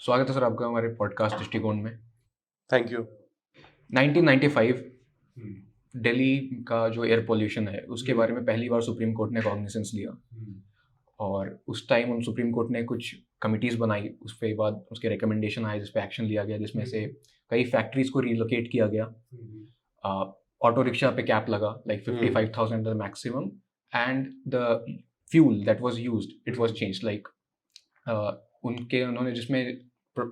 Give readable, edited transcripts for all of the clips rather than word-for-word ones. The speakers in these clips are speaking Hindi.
स्वागत है सर आपका हमारे पॉडकास्ट दृष्टिकोण में। Thank you. 1995 दिल्ली का जो एयर पोल्यूशन है उसके बारे में पहली बार सुप्रीम कोर्ट ने कॉग्निसेंस लिया और उस टाइम उन सुप्रीम कोर्ट ने कुछ कमिटीज़ बनाई, उस पे बाद उसके रिकमेंडेशन आए जिस पे एक्शन लिया गया, जिसमें से कई फैक्ट्रीज को रिलोकेट किया गया। ऑटो रिक्शा पे कैप लगा like 55,000 the maximum and the fuel that was used it was changed like उन्होंने जिसमें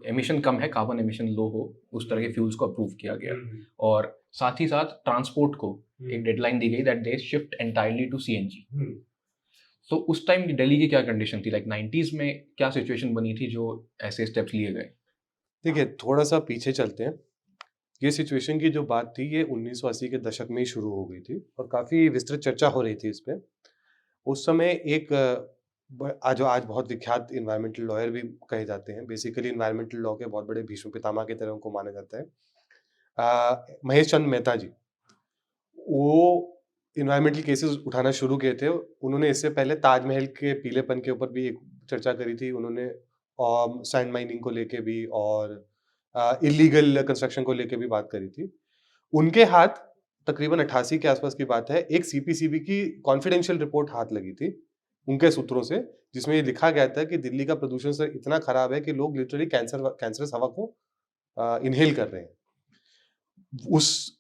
एमिशन कम है, कार्बन एमिशन लो हो, उस तरह के फ्यूल्स को अप्रूव किया गया। और साथ ही साथ ट्रांसपोर्ट को एक डेडलाइन दी गई that they shift entirely to CNG. तो उस टाइम दिल्ली की क्या कंडीशन थी, लाइक 90s में क्या सिचुएशन बनी थी जो ऐसे स्टेप्स लिए गए? देखिए, थोड़ा सा पीछे चलते हैं। ये सिचुएशन की जो बात थी ये 1980 के दशक में ही शुरू हो गई थी और काफ़ी विस्तृत चर्चा हो रही थी इस पे। उस समय एक आज बहुत विख्यात इन्वायरमेंटल लॉयर भी कहे जाते हैं। बेसिकली इन्वायरमेंटल लॉ के बहुत बड़े भीष्म पितामह की तरह उनको माना जाता है। महेश चंद मेहता जी, वो इन्वायरमेंटल केसेस उठाना शुरू किए थे। उन्होंने इससे पहले ताजमहल के पीलेपन के ऊपर भी एक चर्चा करी थी। उन्होंने सैंड माइनिंग को लेके भी और इलीगल कंस्ट्रक्शन को लेके भी बात करी थी। उनके हाथ तकरीबन 88 के आसपास की बात है, एक सीपीसीबी की कॉन्फिडेंशियल रिपोर्ट हाथ लगी थी उनके सूत्रों से, जिसमें ये लिखा गया था कि दिल्ली का प्रदूषण स्तर इतना खराब है कि लोग लिटरली कैंसरस हवा को इनहेल कर रहे हैं। उस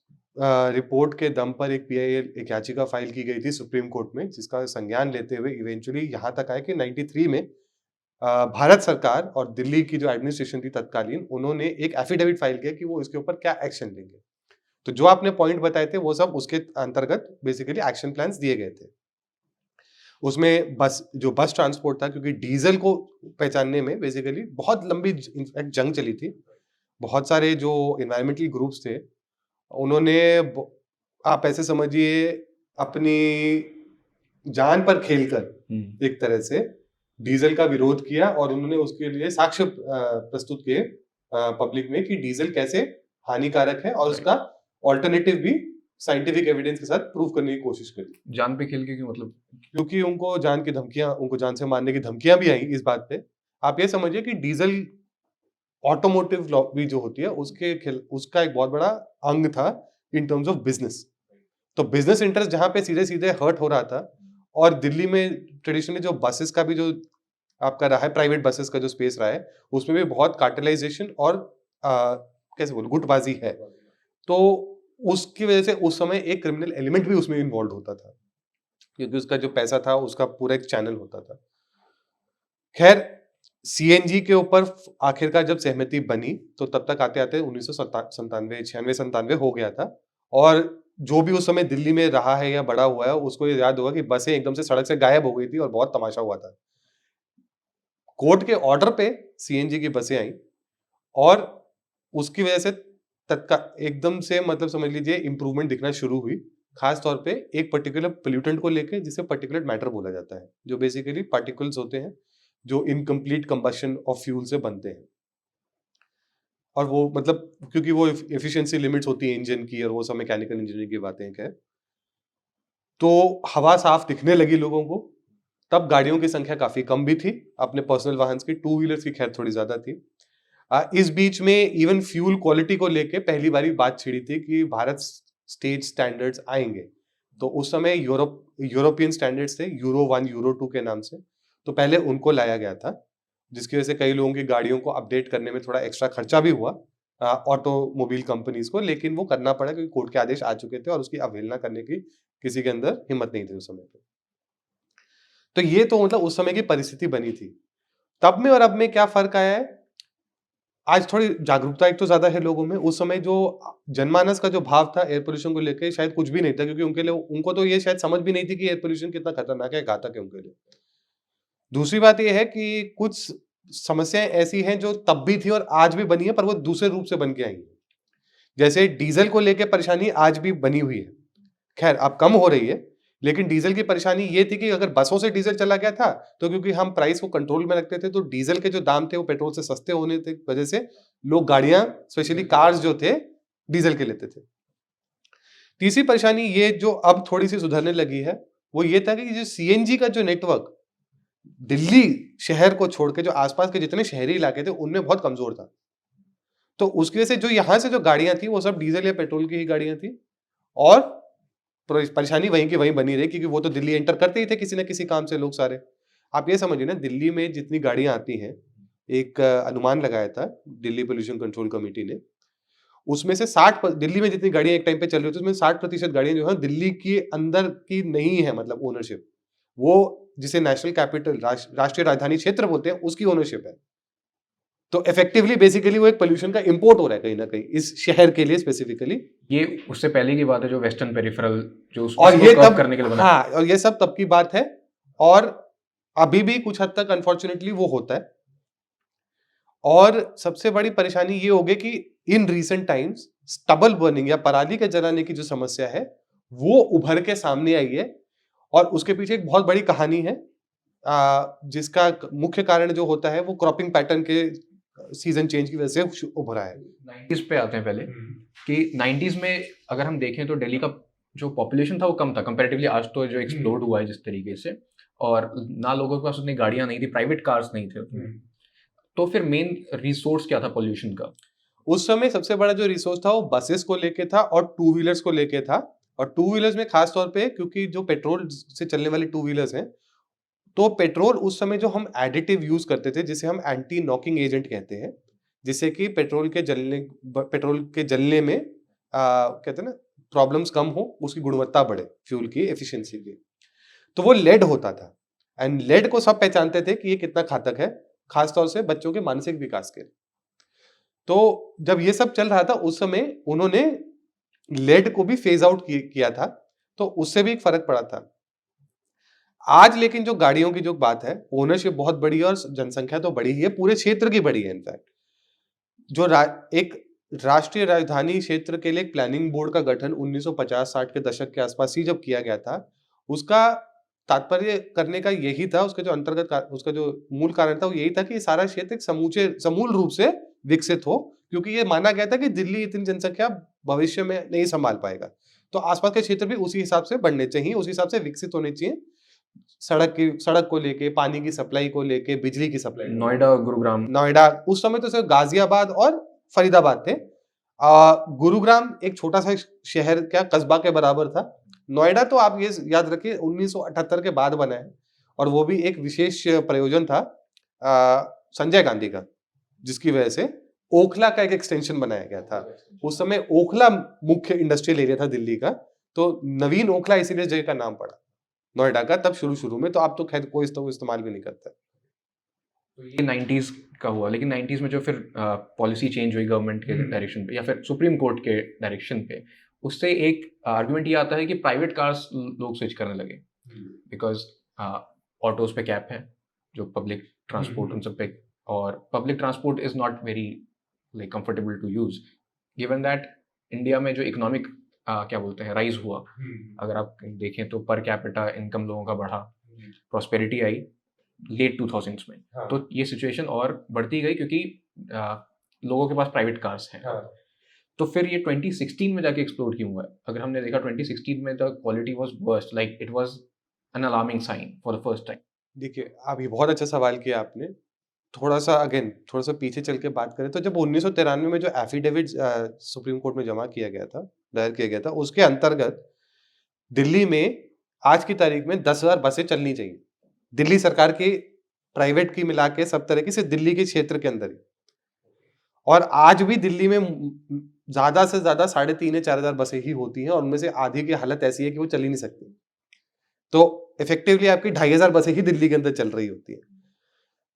रिपोर्ट के दम पर एक पीआईएल एक याचिका फाइल की गई थी सुप्रीम कोर्ट में, जिसका संज्ञान लेते हुए इवेंचुअली यहाँ तक आया कि 93 में भारत सरकार और दिल्ली की जो एडमिनिस्ट्रेशन थी तत्कालीन, उन्होंने एक एफिडेविट फाइल किया कि वो इसके ऊपर क्या एक्शन लेंगे। तो जो आपने पॉइंट बताए थे वो सब उसके अंतर्गत बेसिकली एक्शन प्लान्स दिए गए थे। उसमें बस ट्रांसपोर्ट था, क्योंकि डीजल को पहचानने में बेसिकली बहुत लंबी इनफैक्ट जंग चली थी। बहुत सारे जो एनवायरमेंटल ग्रुप्स थे उन्होंने आप ऐसे समझिए अपनी जान पर खेलकर एक तरह से डीजल का विरोध किया और उन्होंने उसके लिए साक्ष्य प्रस्तुत किए पब्लिक में कि डीजल कैसे हानिकारक है और उसका ऑल्टरनेटिव भी साइंटिफिक एविडेंस के साथ प्रूव करने की कोशिश करी। जान पे खेल के क्यों, मतलब? क्योंकि उनको जान से मारने की धमकियां भी आई इस बात पे। आप ये समझिए कि डीजल ऑटोमोटिव लॉबी जो होती है उसका एक बहुत बड़ा अंग था इन टर्म्स ऑफ बिजनेस। तो बिजनेस इंटरेस्ट जहां पे सीधे सीधे हर्ट हो रहा था, और दिल्ली में ट्रेडिशनली जो बसेस का भी जो आपका रहा है, प्राइवेट बसेस का जो स्पेस रहा है, उसमें भी बहुत कार्टेलाइजेशन और कैसे बोलूं गुटबाजी है। तो उसकी वजह से उस समय एक क्रिमिनल एलिमेंट भी उसमें इन्वॉल्व होता था, क्योंकि उसका जो पैसा था उसका पूरा एक चैनल होता था। खैर, सीएनजी के ऊपर आखिरकार जब सहमति बनी तो तब तक आते आते 1997 हो गया था। और जो भी उस समय दिल्ली में रहा है या बड़ा हुआ है उसको ये याद होगा कि बसें एकदम से सड़क से गायब हो गई थी और बहुत तमाशा हुआ था। कोर्ट के ऑर्डर पे सीएनजी की बसें आई और उसकी वजह से एकदम से मतलब समझ लीजिए इंप्रूवमेंट दिखना शुरू हुई, खास तौर पे एक पर्टिकुलर पोल्यूटेंट को लेके जिसे पार्टिकुलेट मैटर बोला जाता है, जो बेसिकली पार्टिकल्स होते हैं जो इनकम्प्लीट कंबशन ऑफ फ्यूल से बनते हैं। और वो मतलब क्योंकि वो एफिशिएंसी लिमिट्स होती है इंजन की और वो सब मैकेनिकल इंजीनियरिंग की बातें हैं। तो हवा साफ दिखने लगी लोगों को, तब गाड़ियों की संख्या काफी कम भी थी, अपने पर्सनल वाहन की, टू व्हीलर्स की खैर थोड़ी ज्यादा थी। इस बीच में इवन फ्यूल क्वालिटी को लेके पहली बारी बात छिड़ी थी कि भारत स्टेट स्टैंडर्ड्स आएंगे। तो उस समय यूरोपियन स्टैंडर्ड्स थे, यूरो 1 यूरो 2 के नाम से। तो पहले उनको लाया गया था, जिसकी वजह से कई लोगों की गाड़ियों को अपडेट करने में थोड़ा एक्स्ट्रा खर्चा भी हुआ ऑटोमोबाइल कंपनीज को, लेकिन वो करना पड़ा क्योंकि कोर्ट के आदेश आ चुके थे और उसकी अवहेलना करने की किसी के अंदर हिम्मत नहीं थी उस समय पे। तो ये तो मतलब उस समय की परिस्थिति बनी थी। तब में और अब में क्या फर्क आया है? आज थोड़ी जागरूकता एक तो ज्यादा है लोगों में। उस समय जो जनमानस का जो भाव था एयर पोल्यूशन को लेकर शायद कुछ भी नहीं था, क्योंकि उनको तो ये शायद समझ भी नहीं थी कि एयर पोल्यूशन कितना खतरनाक है, घातक है उनके लिए। दूसरी बात यह है कि कुछ समस्याएं ऐसी हैं जो तब भी थी और आज भी बनी है, पर वो दूसरे रूप से बन के आई है। जैसे डीजल को लेकर परेशानी आज भी बनी हुई है, खैर अब कम हो रही है, लेकिन डीजल की परेशानी ये थी कि अगर बसों से डीजल चला गया था तो क्योंकि हम प्राइस को कंट्रोल में रखते थे, तो डीजल के जो दाम थे वो पेट्रोल से सस्ते होने की वजह से लोग गाड़ियां, स्पेशली कार्स जो थे, डीजल के लेते थे। तीसरी परेशानी ये जो अब थोड़ी सी सुधरने लगी है वो ये था कि जो सीएनजी का जो नेटवर्क दिल्ली शहर को छोड़ के जो आसपास के जितने शहरी इलाके थे उनमें बहुत कमजोर था। तो उसकी वजह से जो यहाँ से जो गाड़ियां थी वो सब डीजल या पेट्रोल की ही गाड़ियां थी, और परेशानी वहीं की वहीं बनी रही, क्योंकि वो तो दिल्ली एंटर करते ही थे किसी ना किसी काम से लोग सारे। आप ये समझिए ना, दिल्ली में जितनी गाड़ियां आती हैं, एक अनुमान लगाया था दिल्ली पोल्यूशन कंट्रोल कमेटी ने, उसमें से 60 दिल्ली में जितनी गाड़ियां एक टाइम पे चल रही थी उसमें 60% गाड़ियां जो है दिल्ली के अंदर की नहीं है, मतलब ओनरशिप वो जिसे नेशनल कैपिटल राष्ट्रीय राजधानी क्षेत्र बोलते हैं उसकी ओनरशिप है। तो इफेक्टिवली बेसिकली वो एक पोल्यूशन का इंपोर्ट हो रहा है कहीं ना कहीं इस शहर के लिए स्पेसिफिकली। ये उससे पहले की बात है जो वेस्टर्न पेरिफेरल जो और ये तब करने के लिए बना। हाँ, और ये सब तब की बात है, और अभी भी कुछ हद तक अनफॉर्चुनेटली वो होता है। और सबसे बड़ी परेशानी ये हो गई कि in recent times stubble burning या पराली के जलाने की जो समस्या है वो उभर के सामने आई है, और उसके पीछे एक बहुत बड़ी कहानी है, जिसका मुख्य कारण जो होता है वो क्रॉपिंग पैटर्न के सीजन चेंज की वजह से उभरा है। 90s पे आते हैं पहले कि 90s में अगर हम देखें तो दिल्ली का जो पॉपुलेशन था वो कम था कंपैरेटिवली, आज तो जो एक्सप्लोड हुआ है जिस तरीके से, और ना लोगों के पास उतनी गाड़ियां नहीं थी, प्राइवेट कार्स नहीं थे उतने। तो फिर मेन रिसोर्स क्या था पोल्यूशन का? उस समय सबसे बड़ा जो रिसोर्स था वो बसेस को लेके था और टू व्हीलर्स को लेके था। और टू व्हीलर्स में खास तौर पे क्योंकि जो पेट्रोल से चलने वाली टू व्हीलर्स हैं, तो पेट्रोल उस समय जो हम एडिटिव यूज करते थे जिसे हम एंटी नॉकिंग एजेंट कहते हैं, जिससे कि पेट्रोल के जलने में कहते हैं ना प्रॉब्लम्स कम हो, उसकी गुणवत्ता बढ़े, फ्यूल की एफिशिएंसी की। तो वो लेड होता था, एंड लेड को सब पहचानते थे कि ये कितना घातक है, खासतौर से बच्चों के मानसिक विकास के। तो जब ये सब चल रहा था उस समय उन्होंने लेड को भी फेज आउट किया था, तो उससे भी एक फर्क पड़ा था। आज लेकिन जो गाड़ियों की जो बात है, ओनरशिप बहुत बड़ी है और जनसंख्या तो बड़ी ही है, पूरे क्षेत्र की बड़ी है। इनफैक्ट जो एक राष्ट्रीय राजधानी क्षेत्र के लिए एक प्लानिंग बोर्ड का गठन 1950-60 के दशक के आसपास ही जब किया गया था, उसका तात्पर्य करने का यही था, उसका जो अंतर्गत उसका जो मूल कारण था वो यही था कि सारा क्षेत्र एक समूल रूप से विकसित हो, क्योंकि ये माना गया था कि दिल्ली इतनी जनसंख्या भविष्य में नहीं संभाल पाएगा, तो आसपास के क्षेत्र भी उसी हिसाब से बढ़ने चाहिए, उसी हिसाब से विकसित होने चाहिए, सड़क को लेके, पानी की सप्लाई को लेके, बिजली की सप्लाई। नोएडा उस समय तो सिर्फ गाजियाबाद और फरीदाबाद थे। गुरुग्राम एक छोटा सा शहर क्या कस्बा के बराबर था। नोएडा तो आप ये याद रखिए 1978 के बाद बना है, और वो भी एक विशेष प्रयोजन था संजय गांधी का, जिसकी वजह से ओखला का एक एक्सटेंशन बनाया गया था। उस समय ओखला मुख्य इंडस्ट्रियल एरिया था दिल्ली का, तो नवीन ओखला इसीलिए जगह का नाम पड़ा नोएडा का तब शुरू में। तो आप तो खैर कोई इस्तेमाल भी नहीं करता। तो ये 90s का हुआ, लेकिन 90s में जो फिर पॉलिसी चेंज हुई गवर्नमेंट के डायरेक्शन पे या फिर सुप्रीम कोर्ट के डायरेक्शन पे, उससे एक आर्गुमेंट ये आता है कि प्राइवेट कार्स लोग स्विच करने लगे, बिकॉज ऑटोज पे कैप है, जो पब्लिक ट्रांसपोर्ट उन सब पे, और public transport is not very like comfortable to use, given that India में जो इकोनॉमिक क्या बोलते हैं राइज हुआ, अगर आप देखें तो पर कैपिटा इनकम लोगों का बढ़ा, प्रॉस्पेरिटी आई लेट 2000s में। हाँ। तो ये सिचुएशन और बढ़ती गई क्योंकि लोगों के पास प्राइवेट कार्स हैं। हाँ। तो फिर ये 2016 में जाके एक्सप्लोड क्यों हुआ है? अगर हमने देखा 2016 में the quality was worst, like it was an alarming sign for the first time. देखिए, आप ये बहुत अच्छा सवाल किया आपने। थोड़ा सा पीछे चल के बात करें तो जब 1993 में जो एफिडेविट सुप्रीम कोर्ट में जमा किया गया था, दायर किया गया था, उसके अंतर्गत दिल्ली में आज की तारीख में 10,000 बसें चलनी चाहिए, दिल्ली सरकार की प्राइवेट की मिला के सब तरह की, सिर्फ दिल्ली के क्षेत्र के अंदर ही। और आज भी दिल्ली में ज्यादा से ज्यादा 3,500 या 4,000 बसें ही होती हैं, और उनमें से आधी की हालत ऐसी है कि वो चल ही नहीं सकती। तो इफेक्टिवली आपकी 2,500 बसें ही दिल्ली के अंदर चल रही होती है।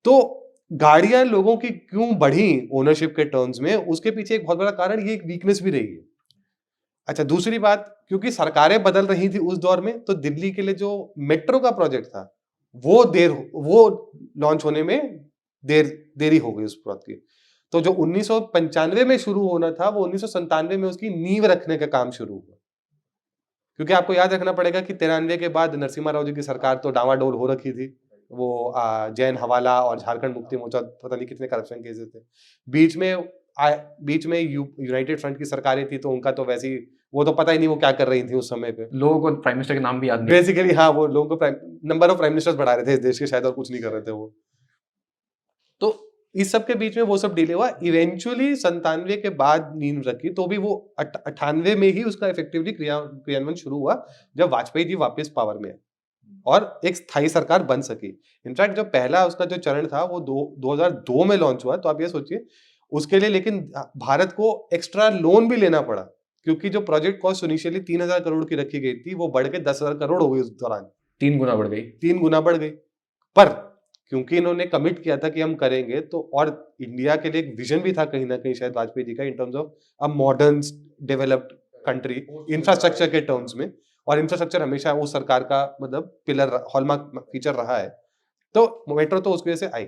तो गाड़ियां लोगों की क्यों बढ़ी ओनरशिप के टर्म्स में, उसके पीछे एक बहुत बड़ा कारण ये एक वीकनेस भी रही है। अच्छा, दूसरी बात, क्योंकि सरकारें बदल रही थी उस दौर में, तो दिल्ली के लिए जो मेट्रो का प्रोजेक्ट था वो लॉन्च होने में देरी हो गई उस प्रोजेक्ट की। तो जो 1995 में शुरू होना था वो 1997 में उसकी नींव रखने का काम शुरू हुआ, क्योंकि आपको याद रखना पड़ेगा कि 93 के बाद नरसिम्हा राव जी की सरकार तो डावाडोल हो रखी थी। वो जैन हवाला और झारखंड मुक्ति मोर्चा, पता नहीं कितने करप्शन केसेस थे। बीच में यूनाइटेड फ्रंट की सरकारें थी, तो उनका तो वैसे ही वो तो पता ही नहीं वो क्या कर रही थी उस समय पे। लोगों को प्राइम मिनिस्टर के नाम भी याद नहीं। बेसिकली हाँ, वो लोगों को नंबर ऑफ प्राइम मिनिस्टर्स बढ़ा रहे थे इस देश के शायद, और कुछ नहीं कर रहे थे वो। तो इस सब के बीच में वो सब डिले हुआ। इवेंचुअली 97 के बाद नींव रखी, तो भी वो 98 में ही उसका इफेक्टिवली क्रियान्वयन शुरू हुआ, जब वाजपेयी जी वापस पावर में आए और एक स्थायी सरकार बन सकी। इनफैक्ट जो पहला उसका जो चरण था वो 2002 में लॉन्च हुआ। तो आप ये सोचिए उसके लिए, लेकिन भारत को एक्स्ट्रा लोन भी लेना पड़ा, क्योंकि जो प्रोजेक्ट कॉस्ट इनिशियली 3,000 करोड़ की रखी गई थी वो बढ़ के 10,000 करोड़ हो गई उस दौरान। 3 गुना बढ़ गई। 3 गुना बढ़ गई। पर क्योंकि इन्होंने कमिट किया था कि हम करेंगे, तो और इंडिया के लिए एक विजन भी था कहीं ना कहीं शायद वाजपेयी जी का, इन terms of a modern developed country infrastructure के टर्म्स में। और इंफ्रास्ट्रक्चर हमेशा वो सरकार का मतलब पिलर, हॉलमार्क फीचर रहा है। तो मेट्रो तो उसकी वजह से आई।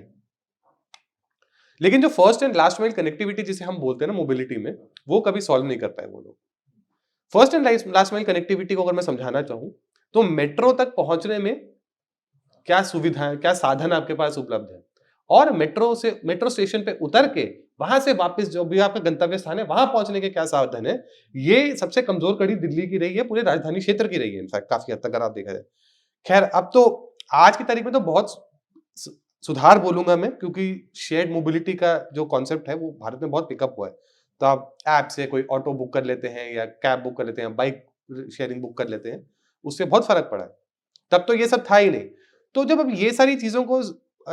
लेकिन जो first and last mile connectivity जिसे हम बोलते हैं ना मोबिलिटी में, वो कभी सॉल्व नहीं कर पाए वो लोग। First and last mile connectivity को अगर मैं समझाना चाहूं, तो मेट्रो तक पहुंचने में क्या सुविधाएं, क्या साधन आपके पास उपलब्ध है, और मेट्रो स्टेशन पे उतर के वहां से वापस जो भी आपका गंतव्य स्थान है वहां पहुंचने के क्या साधन है, ये सबसे कमजोर कड़ी दिल्ली की रही है, पूरे राजधानी क्षेत्र की रही है इनफैक्ट काफी हद तक अगर आप देखा जाए। खैर अब तो आज की तारीख में तो बहुत सुधार बोलूंगा मैं, क्योंकि शेयर्ड मोबिलिटी का जो कॉन्सेप्ट है वो भारत में बहुत पिकअप हुआ है। तो आप ऐप से कोई ऑटो बुक कर लेते हैं या कैब बुक कर लेते हैं, बाइक शेयरिंग बुक कर लेते हैं, उससे बहुत फर्क पड़ा है। तब तो ये सब था ही नहीं। तो जब अब ये सारी चीजों को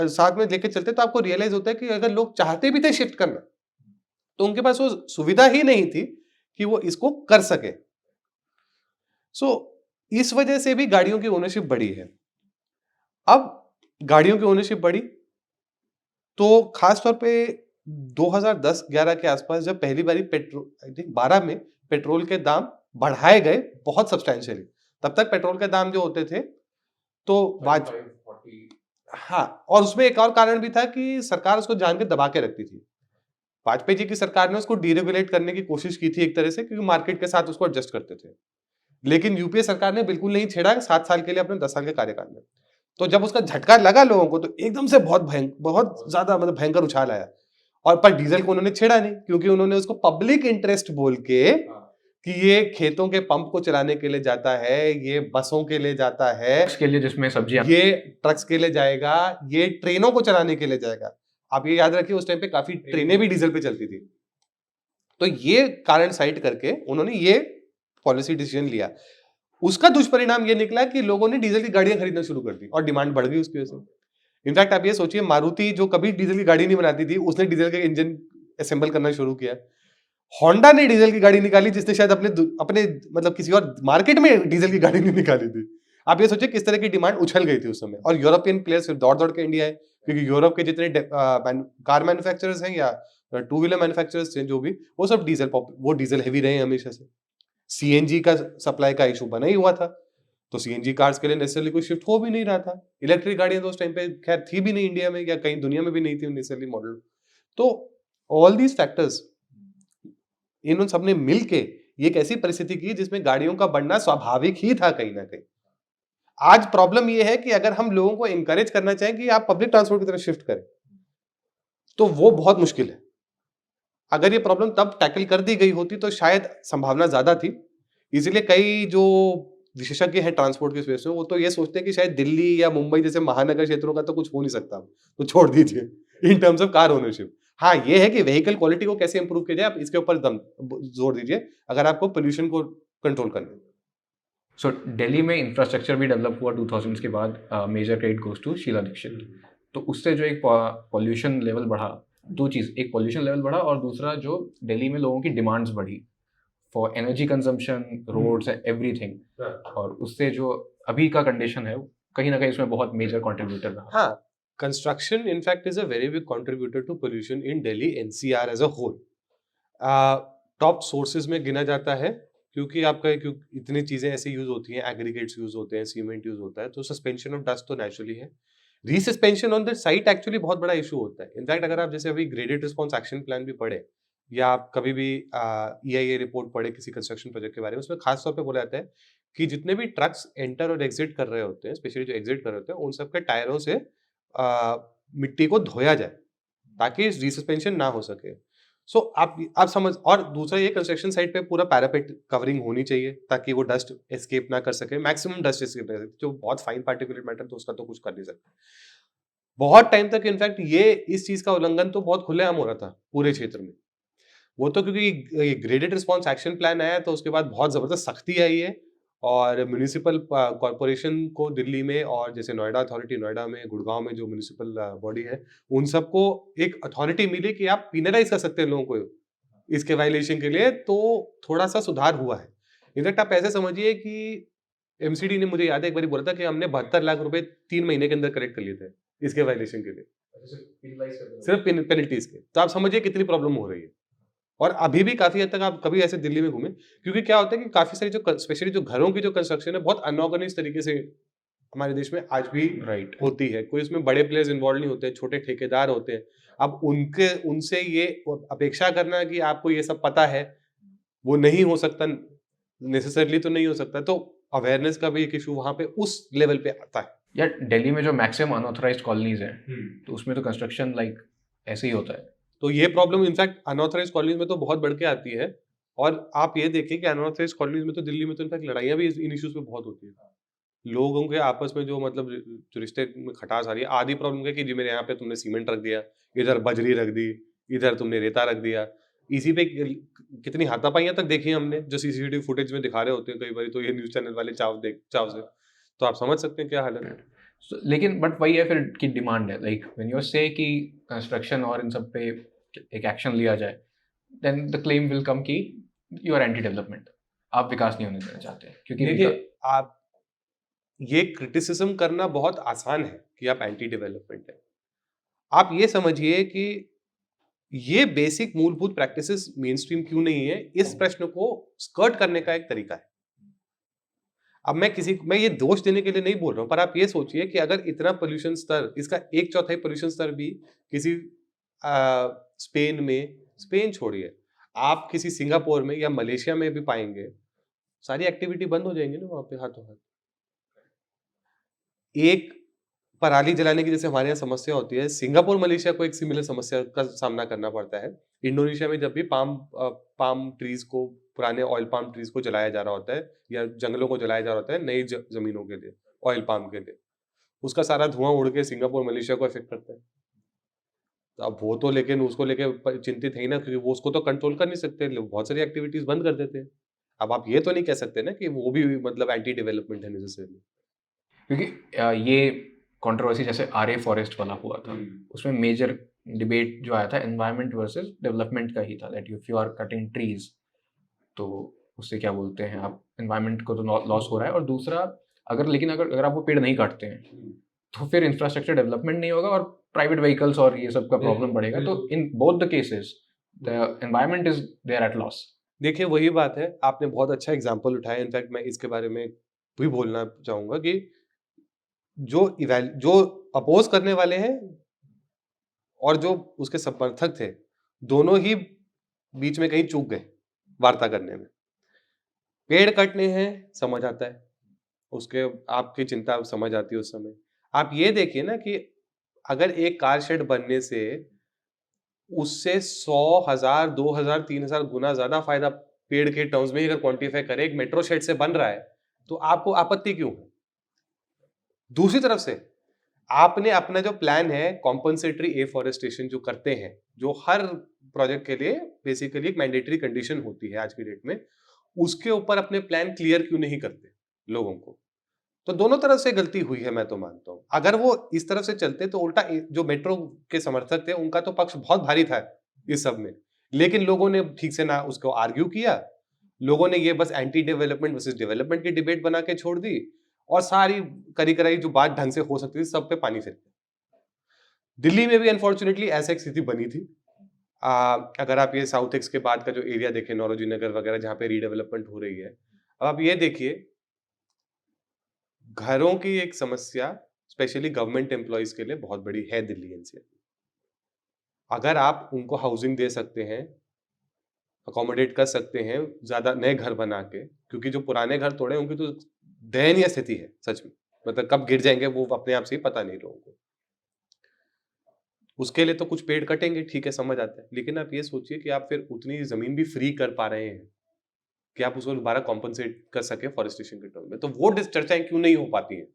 साथ में लेके चलते, तो आपको रियलाइज होता है कि अगर लोग चाहते भी थे शिफ्ट करना, तो उनके पास वो सुविधा ही नहीं थी कि वो इसको कर सके। सो इस वजह से भी गाड़ियों की ओनरशिप बढ़ी है। अब गाड़ियों की ओनरशिप बढ़ी तो खासतौर पे 2010-11 के आसपास जब पहली बारी पेट्रोल, आई थिंक 12 में पेट्रोल के दाम बढ़ाए गए बहुत सब्सटैंशियली। तब तक पेट्रोल के दाम जो होते थे तो हाँ, और उसमें एक और कारण भी था कि सरकार उसको जान के दबा के रखती थी। वाजपेयी जी की सरकार ने उसको डीरेगुलेट करने की कोशिश की थी एक तरह से, क्योंकि मार्केट के साथ उसको एडजस्ट करते थे। लेकिन यूपीए सरकार ने बिल्कुल नहीं छेड़ा 7 साल के लिए अपने 10 साल के कार्यकाल में। तो जब उसका झटका लगा लोगों को, तो एकदम से बहुत ज्यादा मतलब भयंकर उछाल आया। और पर डीजल को उन्होंने छेड़ा नहीं, क्योंकि उन्होंने उसको पब्लिक इंटरेस्ट बोल के कि ये खेतों के पंप को चलाने के लिए जाता है, ये बसों के लिए जाता है, उसके लिए जिसमें सब्जियां, ये ट्रक्स के लिए जाएगा, ये ट्रेनों को चलाने के लिए जाएगा। आप ये याद रखिए उस टाइम पे काफी ट्रेनें भी डीजल पे चलती थी। तो ये कारण साइड करके उन्होंने ये पॉलिसी डिसीजन लिया। उसका दुष्परिणाम ये निकला कि लोगों ने डीजल की गाड़ियां खरीदना शुरू कर दी और डिमांड बढ़ गई उसकी वजह से। इनफैक्ट आप ये सोचिए, मारुति जो कभी डीजल की गाड़ी नहीं बनाती थी, उसने डीजल का इंजन असेंबल करना शुरू किया। होंडा ने डीजल की गाड़ी निकाली, जिसने शायद अपने मतलब किसी और मार्केट में डीजल की गाड़ी नहीं निकाली थी। आप ये सोचिए किस तरह की डिमांड उछल गई थी उस समय। और यूरोपियन प्लेयर्स फिर दौड़ दौड़ के इंडिया है, क्योंकि यूरोप के जितने कार मैन्युफैक्चरर्स हैं या टू व्हीलर मैन्युफैक्चरर्स हैं जो भी, वो सब डीजल हेवी रहे हमेशा से। सीएनजी का सप्लाई का इशू बना ही हुआ था, तो सीएनजी कार्स के लिए नेसेसरली कोई शिफ्ट हो भी नहीं रहा था। इलेक्ट्रिक गाड़ियां तो उस टाइम पे खैर थी भी नहीं इंडिया में, या कहीं दुनिया में भी नहीं थी नेसेसरली मॉडल। तो ऑल दीज फैक्टर्स, इन सब ने मिलके ये एक ऐसी परिस्थिति की जिसमें गाड़ियों का बढ़ना स्वाभाविक ही था कहीं ना कहीं। आज प्रॉब्लम ये है कि अगर हम लोगों को इंकरेज करना चाहें कि आप पब्लिक ट्रांसपोर्ट की तरफ शिफ्ट करें, तो वो बहुत मुश्किल है। अगर ये प्रॉब्लम तब टैकल कर दी गई होती तो शायद संभावना ज्यादा थी। इसीलिए कई जो विशेषज्ञ हैं ट्रांसपोर्ट के स्पेस में, वो तो ये सोचते हैं कि शायद दिल्ली या मुंबई जैसे महानगर क्षेत्रों का तो कुछ हो नहीं सकता, तो छोड़ दीजिए इन टर्म्स ऑफ कार ओनरशिप। हाँ, ये है कि व्हीकल क्वालिटी को कैसे इंप्रूव किया जाए, आप इसके ऊपर जोर दीजिए अगर आपको पोल्यूशन को कंट्रोल करना है। सो दिल्ली में इंफ्रास्ट्रक्चर भी डेवलप हुआ 2000 के बाद। Major credit goes to Sheila Dikshit. तो उससे जो एक पॉल्यूशन लेवल बढ़ा, दो चीज़, एक पॉल्यूशन लेवल बढ़ा और दूसरा जो दिल्ली में लोगों की डिमांड्स बढ़ी for energy consumption, roads, everything. और उससे जो अभी का कंडीशन है कहीं ना कहीं उसमें बहुत मेजर कंट्रीब्यूटर रहा। हाँ, construction in fact is a very big contributor to pollution in Delhi NCR as a whole. Top sources में गिना जाता है, क्योंकि आपका इतनी चीजें ऐसी यूज होती हैं, एग्रीगेट्स यूज होते हैं, सीमेंट यूज होता है, तो सस्पेंशन ऑफ डस्ट तो नेचुरली है। रीसस्पेंशन ऑन द साइट एक्चुअली बहुत बड़ा इशू होता है। इनफैक्ट अगर आप जैसे अभी ग्रेडेड रिस्पॉन्स एक्शन प्लान भी पढ़े, या आप कभी भी EIA रिपोर्ट पढ़े किसी कंस्ट्रक्शन प्रोजेक्ट के बारे में, उसमें खास तौर पे बोला जाता है कि जितने भी ट्रक्स एंटर और एग्जिट कर रहे होते हैं, स्पेशली जो एग्जिट कर रहे होते हैं, उन सबके टायरों से मिट्टी को धोया जाए ताकि रिसस्पेंशन ना हो सके। सो आप समझ, और दूसरा ये कंस्ट्रक्शन साइट पे पूरा पैरापेट कवरिंग होनी चाहिए ताकि वो डस्ट एस्केप ना कर सके, मैक्सिमम डस्ट एस्केप कर सके। जो बहुत फाइन पार्टिकुलेट मैटर तो उसका तो कुछ कर नहीं सकते। बहुत टाइम तक इनफैक्ट ये इस चीज का उल्लंघन तो बहुत खुलेआम हो रहा था पूरे क्षेत्र में। वो तो क्योंकि ये ग्रेडेड रिस्पॉन्स एक्शन प्लान आया तो उसके बाद बहुत जबरदस्त सख्ती आई है, और म्युनिसिपल कॉर्पोरेशन को दिल्ली में, और जैसे नोएडा अथॉरिटी नोएडा में, गुड़गांव में जो म्युनिसिपल बॉडी है, उन सबको एक अथॉरिटी मिली कि आप पिनलाइज कर सकते हैं लोगों को इसके वायलेशन के लिए, तो थोड़ा सा सुधार हुआ है। इनफैक्ट आप ऐसे समझिए कि एमसीडी ने, मुझे याद है एक बार बोला था कि हमने 72 लाख रुपए 3 महीने के अंदर कलेक्ट कर लिए थे इसके वायलेशन के लिए, सिर्फ पेनल्टीज के। तो आप समझिए कितनी प्रॉब्लम हो रही है। और अभी भी काफी हद तक आप कभी ऐसे दिल्ली में घूमें, क्योंकि क्या होता है कि काफी सारी जो स्पेशली जो घरों की जो कंस्ट्रक्शन है बहुत अनऑर्गेनाइज तरीके से हमारे देश में आज भी राइट होती है। कोई इसमें बड़े प्लेयर्स इन्वॉल्व नहीं होते, छोटे ठेकेदार होते हैं। अब उनके उनसे ये अपेक्षा करना कि आपको ये सब पता है, वो नहीं हो सकता, नेसेसरली तो नहीं हो सकता। तो अवेयरनेस का भी एक इशू वहां पे उस लेवल पे आता है। या दिल्ली में जो मैक्सिमम अनऑथराइज्ड कॉलोनीज हैं, तो उसमें तो कंस्ट्रक्शन लाइक ऐसे ही होता है। तो ये प्रॉब्लम इनफैक्ट अनऑथराइज्ड कॉलोनीज में तो बहुत बढ़ के आती है। और आप ये देखिए कि अनऑथराइज्ड कॉलोनीज में तो दिल्ली में तो इनफैक्ट लड़ाइयां भी इन इश्यूज पे बहुत होती है। लोगों के आपस में जो मतलब जो रिश्ते में खटास आ रही है, आधी प्रॉब्लम है कि जी मेरे यहाँ पे तुमने सीमेंट रख दिया, इधर बजरी रख दी, इधर तुमने रेता रख दिया। इसी पे कितनी हाथापाइयां तक देखी हमने, जो सीसीटीवी फुटेज में दिखा रहे होते हैं कई बार, तो ये न्यूज चैनल वाले चाव से, तो आप समझ सकते हैं क्या हालत है। लेकिन बट वही है फिर की डिमांड है, लाइक व्हेन यू से कि कंस्ट्रक्शन और इन सब पे एक एक्शन लिया जाए, then the claim will come कि यू आर एंटी डेवलपमेंट, आप विकास नहीं होने देना चाहते, क्योंकि देखिए आप ये क्रिटिसिज्म करना बहुत आसान है कि आप एंटी डेवलपमेंट है। आप ये समझिए कि ये बेसिक मूलभूत प्रैक्टिसेस मेन स्ट्रीम क्यों नहीं है, इस प्रश्न को स्कर्ट करने का एक तरीका है। अब मैं ये दोष देने के लिए नहीं बोल रहा हूं, पर आप ये सोचिए कि अगर इतना पोल्यूशन स्तर, इसका 1/4 पोल्यूशन स्तर भी किसी स्पेन में, स्पेन छोड़िए, आप किसी सिंगापुर में या मलेशिया में भी पाएंगे, सारी एक्टिविटी बंद हो जाएंगी ना वहां पे हाथों हाथ। एक पराली जलाने की जैसे हमारे यहाँ समस्या होती है, सिंगापुर मलेशिया को एक सिमिलर समस्या का सामना करना पड़ता है। इंडोनेशिया में जब भी पाम ट्रीज को, पुराने ऑयल पाम ट्रीज को जलाया जा रहा होता है, या जंगलों को जलाया जा रहा होता है नई जमीनों के लिए, ऑयल पाम के लिए, उसका सारा धुआं उड़ के सिंगापुर मलेशिया को इफेक्ट करता है। तो अब वो तो लेकिन उसको लेके चिंतित है ही ना, क्योंकि वो उसको तो कंट्रोल कर नहीं सकते, लोग बहुत सारी एक्टिविटीज बंद कर देते हैं। अब आप ये तो नहीं कह सकते ना कि वो भी मतलब एंटी डेवलपमेंट है नेसेसरली। क्योंकि ये कंट्रोवर्सी जैसे आरए फॉरेस्ट वाला हुआ था, उसमें मेजर डिबेट जो आया था एनवायरनमेंट वर्सेस डेवलपमेंट का ही था, that if you are cutting trees तो उससे क्या बोलते हैं, आप एनवायरनमेंट को तो लॉस हो रहा है, और दूसरा अगर आप वो पेड़ नहीं काटते हैं तो फिर इंफ्रास्ट्रक्चर डेवलपमेंट नहीं होगा और प्राइवेट व्हीकल्स और ये सब का प्रॉब्लम बढ़ेगा। तो in both the cases the environment is there at loss. देखिए वही बात है, आपने बहुत अच्छा एग्जांपल उठाया। इनफैक्ट मैं इसके बारे में भी बोलना चाहूंगा कि जो अपोज करने वाले हैं और जो उसके समर्थक थे, दोनों ही बीच में कहीं चूक गए वार्ता करने में। पेड़ कटने हैं समझ आता है, उसके आपकी चिंता समझ आती है उस समय। आप ये देखिए ना कि अगर एक कार शेड बनने से उससे 100,000, 2,000, 3,000 गुना ज्यादा फायदा पेड़ के टर्म्स में अगर क्वांटिफाई करें, एक मेट्रो शेड से बन रहा है, तो आपको आपत्ति क्यों है? दूसरी तरफ से आपने अपना जो प्लान है कॉम्पनसेटरी एफॉरेस्टेशन जो करते हैं, जो हर प्रोजेक्ट के लिए बेसिकली एक मैंडेटरी कंडीशन होती है आज की डेट में, उसके ऊपर अपने प्लान क्लियर क्यों नहीं करते लोगों को? तो दोनों तरफ से गलती हुई है, मैं तो मानता हूं। अगर वो इस तरफ से चलते तो उल्टा जो मेट्रो के समर्थक थे उनका तो पक्ष बहुत भारी था इस सब में, लेकिन लोगों ने ठीक से ना उसको आर्ग्यू किया। लोगों ने ये बस एंटी डेवलपमेंट वर्सेस डेवलपमेंट की डिबेट बना के छोड़ दी, और सारी करी कराई जो बात ढंग से हो सकती थी सब पे पानी फिर गया। दिल्ली में भी अनफॉर्चुनेटली ऐसा एक स्थिति बनी थी। अगर आप ये साउथ एक्स के बाद का जो एरिया देखें, नौरोजी नगर वगैरह, जहां पे रीडेवलपमेंट हो रही है, अब आप ये देखिए घरों की एक समस्या स्पेशली गवर्नमेंट एम्प्लॉइज के लिए बहुत बड़ी है दिल्ली एनसीआर। अगर आप उनको हाउसिंग दे सकते हैं, अकोमोडेट कर सकते हैं ज्यादा नए घर बना के, क्योंकि जो पुराने घर तोड़े उनकी तो दयनीय स्थिति है सच में, मतलब कब गिर जाएंगे वो अपने आप से ही पता नहीं लोगों को। उसके लिए तो कुछ पेड़ कटेंगे, ठीक है, समझ आता है, लेकिन आप ये सोचिए कि आप फिर उतनी जमीन भी फ्री कर पा रहे हैं कि आप उसको दोबारा कॉम्पनसेट कर सके फॉरेस्टेशन के टर्म में। तो वो चर्चाएं क्यों नहीं हो पाती हैं?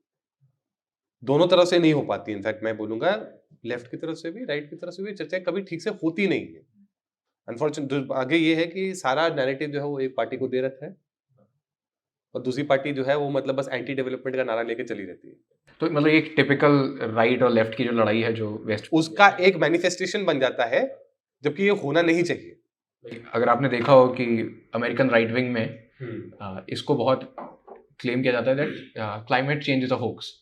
दोनों तरफ से नहीं हो पाती। इनफैक्ट मैं बोलूंगा लेफ्ट की तरफ से भी, राइट की तरफ से भी चर्चाएं कभी ठीक से होती नहीं है। अनफॉर्चुनेट आगे ये है कि सारा नैरेटिव जो है वो एक पार्टी को दे रखा है और दूसरी पार्टी जो है वो मतलब बस एंटी डेवलपमेंट का नारा लेके चली रहती है। तो मतलब एक टिपिकल राइट और लेफ्ट की जो लड़ाई है जो वेस्ट, उसका एक मैनिफेस्टेशन बन जाता है, जबकि ये होना नहीं चाहिए। अगर आपने देखा हो कि अमेरिकन राइट विंग में इसको बहुत क्लेम किया जाता है that climate change is a hoax,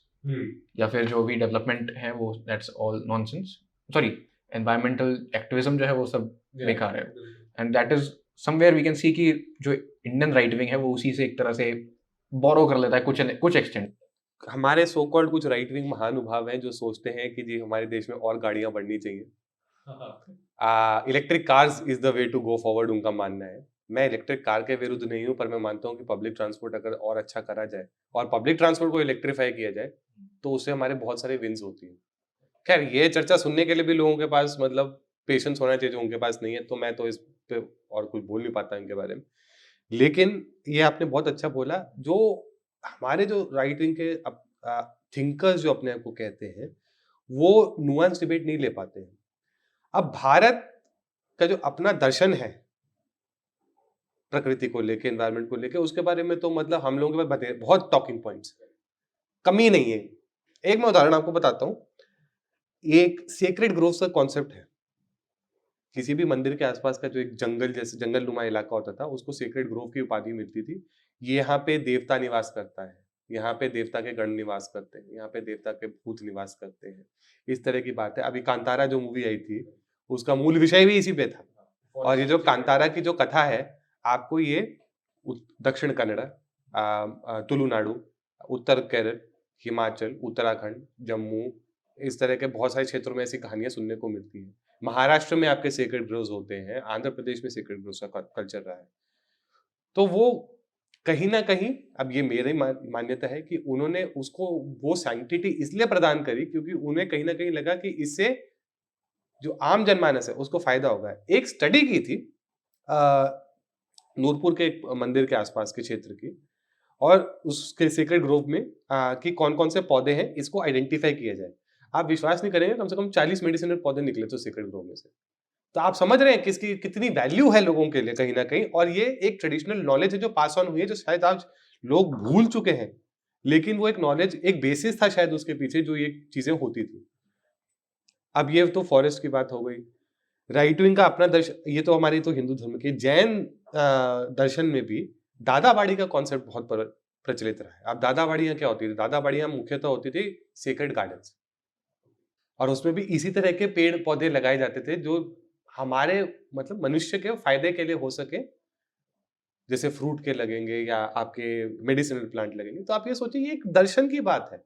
या फिर जो भी डेवलपमेंट है वो that's all nonsense, sorry environmental activism जो है वो सब बेकार है। And that is somewhere we can see कि जो इंडियन राइट विंग है वो उसी से एक तरह से बोरो कर लेता है कुछ एक्सटेंट। हमारे सो कॉल्ड कुछ राइट विंग महानुभाव हैं जो सोचते हैं कि जी हमारे देश में और गाड़ियां बढ़नी चाहिए, electric cars is the way to go forward, उनका मानना है। मैं इलेक्ट्रिक कार के विरुद्ध नहीं हूं, पर मैं मानता हूं कि पब्लिक ट्रांसपोर्ट अगर और अच्छा करा जाए और पब्लिक ट्रांसपोर्ट को इलेक्ट्रीफाई किया जाए तो उससे हमारे बहुत सारे विन्स होती है। खैर ये चर्चा सुनने के लिए भी लोगों के पास मतलब पेशेंस होना चाहिए जो उनके पास नहीं है, तो मैं तो इस पे और कुछ बोल नहीं पाता इनके बारे में। लेकिन ये आपने बहुत अच्छा बोला, जो हमारे जो राइट विंग के थिंकर्स जो अपने आप को कहते हैं वो नुआंस डिबेट नहीं ले पाते हैं। अब भारत का जो अपना दर्शन है प्रकृति को लेके, एनवायरनमेंट को लेके, उसके बारे में तो मतलब हम लोगों के पास बहुत टॉकिंग पॉइंट्स है, कमी नहीं है। एक मैं उदाहरण आपको बताता हूं। एक सेक्रेड ग्रोव्स का कॉन्सेप्ट है। किसी भी मंदिर के आसपास का जो एक जंगल जैसे जंगल नुमा इलाका होता था उसको सेक्रेड ग्रोव की उपाधि मिलती थी। ये यहाँ पे देवता निवास करता है, यहाँ पे देवता के गण निवास करते हैं, यहाँ पे देवता के भूत निवास करते हैं, इस तरह की बात है। अभी कांतारा जो मूवी आई थी उसका मूल विषय भी इसी पे था। और ये जो कांतारा की जो कथा है, आपको ये दक्षिण कन्नड़, तुलुनाडु, उत्तर केरल, हिमाचल, उत्तराखंड, जम्मू, इस तरह के बहुत सारे क्षेत्रों में ऐसी कहानियां सुनने को मिलती हैं। महाराष्ट्र में आपके सेक्रेड ग्रोव्स होते हैं, आंध्र प्रदेश में सेक्रेड ग्रोव्स का कल्चर रहा है। तो वो कहीं ना कहीं, अब ये मेरी मान्यता है कि उन्होंने उसको वो सैंक्टिटी इसलिए प्रदान करी क्योंकि उन्हें कहीं ना कहीं लगा कि इससे जो आम जनमानस है उसको फायदा होगा। एक स्टडी की थी नूरपुर के एक मंदिर के आसपास के क्षेत्र की, और उसके सेक्रेड ग्रोव में कि कौन कौन से पौधे हैं इसको आइडेंटिफाई किया जाए। आप विश्वास नहीं करेंगे, कम से कम 40 मेडिसिनल पौधे निकले तो सेक्रेड ग्रोव में से। तो आप समझ रहे हैं किसकी कितनी वैल्यू है लोगों के लिए कहीं ना कहीं। और ये एक ट्रेडिशनल नॉलेज है जो पास ऑन हुई है, जो शायद आज लोग भूल चुके हैं, लेकिन वो एक नॉलेज, एक बेसिस था शायद उसके पीछे जो ये चीजें होती थी। अब ये तो फॉरेस्ट की बात हो गई। राइट विंग का अपना दर्शन, ये तो हमारी तो हिंदू धर्म के, जैन दर्शन में भी दादाबाड़ी का कॉन्सेप्ट बहुत प्रचलित रहा है। अब दादाबाड़ियां क्या होती थी? दादाबाड़ियां मुख्यतः होती थी सेक्रेड गार्डन्स, और उसमें भी इसी तरह के पेड़ पौधे लगाए जाते थे जो हमारे मतलब मनुष्य के फायदे के लिए हो सके, जैसे फ्रूट के लगेंगे या आपके मेडिसिनल प्लांट लगेंगे। तो आप ये सोचिए, ये एक दर्शन की बात है,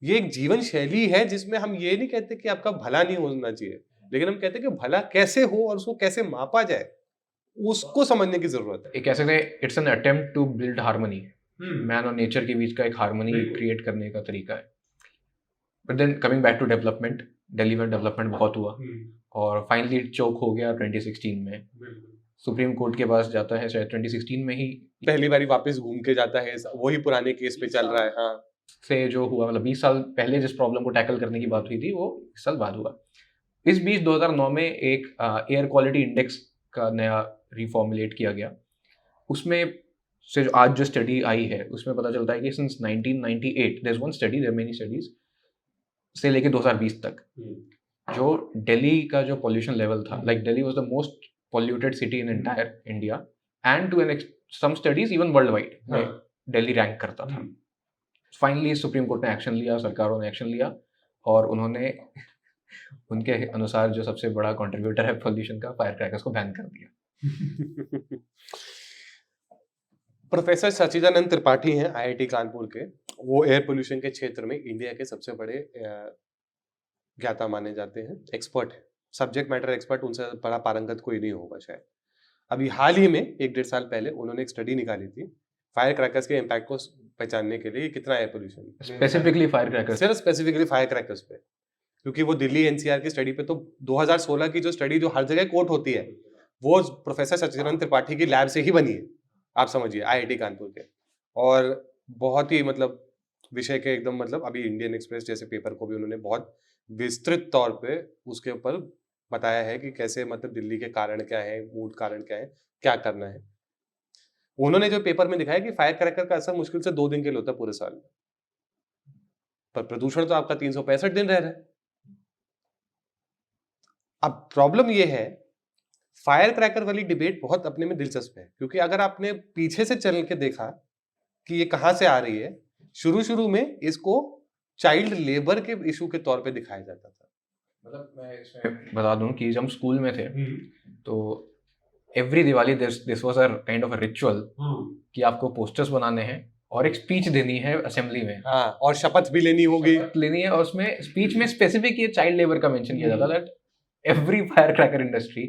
ये एक जीवन शैली है जिसमें हम ये नहीं कहते कि आपका भला नहीं होना चाहिए, लेकिन हम कहते हैं कि भला कैसे हो और उसको कैसे मापा जाए, उसको समझने की जरूरत है। एक ऐसे में it's an attempt to build harmony, man और नेचर के बीच का एक हार्मनी क्रिएट करने का तरीका है। But then coming back to development, Delhi में डेवलपमेंट बहुत हुआ और फाइनली चोक हो गया 2016 में। सुप्रीम कोर्ट के पास जाता है शायद 2016 में ही, पहली बारी वापस घूम के जाता है, वही पुराने केस पे चल रहा है। हाँ, से जो हुआ मतलब 20 साल पहले जिस प्रॉब्लम को टैकल करने की बात हुई थी वो 20 साल बाद हुआ। इस बीच 2009 में एक एयर क्वालिटी इंडेक्स का नया रिफॉर्मुलेट किया गया। उसमें से जो आज जो स्टडी आई है उसमें पता चलता है कि since 1998 there is one study, there many studies, से लेके 2020 तक जो दिल्ली का जो पॉल्यूशन लेवल था, like Delhi was the most polluted city in entire India and to an some studies even world wide में दिल्ली रैंक करता था। फाइनली सुप्रीम कोर्ट ने एक्शन लिया, सरकारों ने एक्शन लिया और उन्होंने उनके अनुसार जो सबसे बड़ा कंट्रीब्यूटर है पॉल्यूशन का, फायर क्रैकर्स को बैन कर दिया। प्रोफेसर सचिदानंद त्रिपाठी हैं आईआईटी कानपुर के, वो एयर पोल्यूशन के क्षेत्र में इंडिया के सबसे बड़े ज्ञाता माने जाते हैं, एक्सपर्ट है, सब्जेक्ट मैटर एक्सपर्ट, उनसे बड़ा पारंगत कोई नहीं होगा शायद। अभी हाल ही में 1-1.5 साल पहले उन्होंने एक स्टडी निकाली थी फायर क्रैकर्स के इम्पैक्ट को पहचानने के लिए, कितना air pollution, specifically fire crackers, सिर्फ स्पेसिफिकली फायर क्रैकर्स पे क्योंकि वो दिल्ली एनसीआर की स्टडी पे तो 2016 की जो स्टडी जो हर जगह कोट होती है वो प्रोफेसर सचिदानंद त्रिपाठी की लैब से ही बनी है, आप समझिए, आईआईटी कानपुर के। और बहुत ही मतलब विषय के एकदम मतलब अभी इंडियन एक्सप्रेस जैसे पेपर को भी उन्होंने बहुत विस्तृत तौर पे उसके ऊपर बताया है कि कैसे मतलब दिल्ली के कारण क्या है, मूल कारण क्या है, क्या करना है। उन्होंने जो पेपर में दिखाया कि फायर क्रैकर का असर मुश्किल से 2 दिन के लिए होता है पूरे साल में, पर प्रदूषण तो आपका 365 दिन रह रहा है। अब प्रॉब्लम ये है, फायर क्रैकर वाली डिबेट बहुत अपने में दिलचस्प है, क्योंकि अगर आपने पीछे से चल के देखा कि ये कहां से आ रही है, शुरू में इसको चाइल्ड लेबर के इशू के तौर पे दिखाया जाता था। मतलब मैं इसमें बता दूं कि जब हम स्कूल में थे तो every Diwali this was a kind of a ritual कि आपको पोस्टर्स बनाने हैं और एक स्पीच देनी है असेंबली में। हाँ, और शपथ भी लेनी होगी। शपथ लेनी है, और उसमें स्पीच में स्पेसिफिक ये चाइल्ड लेबर का मेंशन किया जाता that every fire cracker industry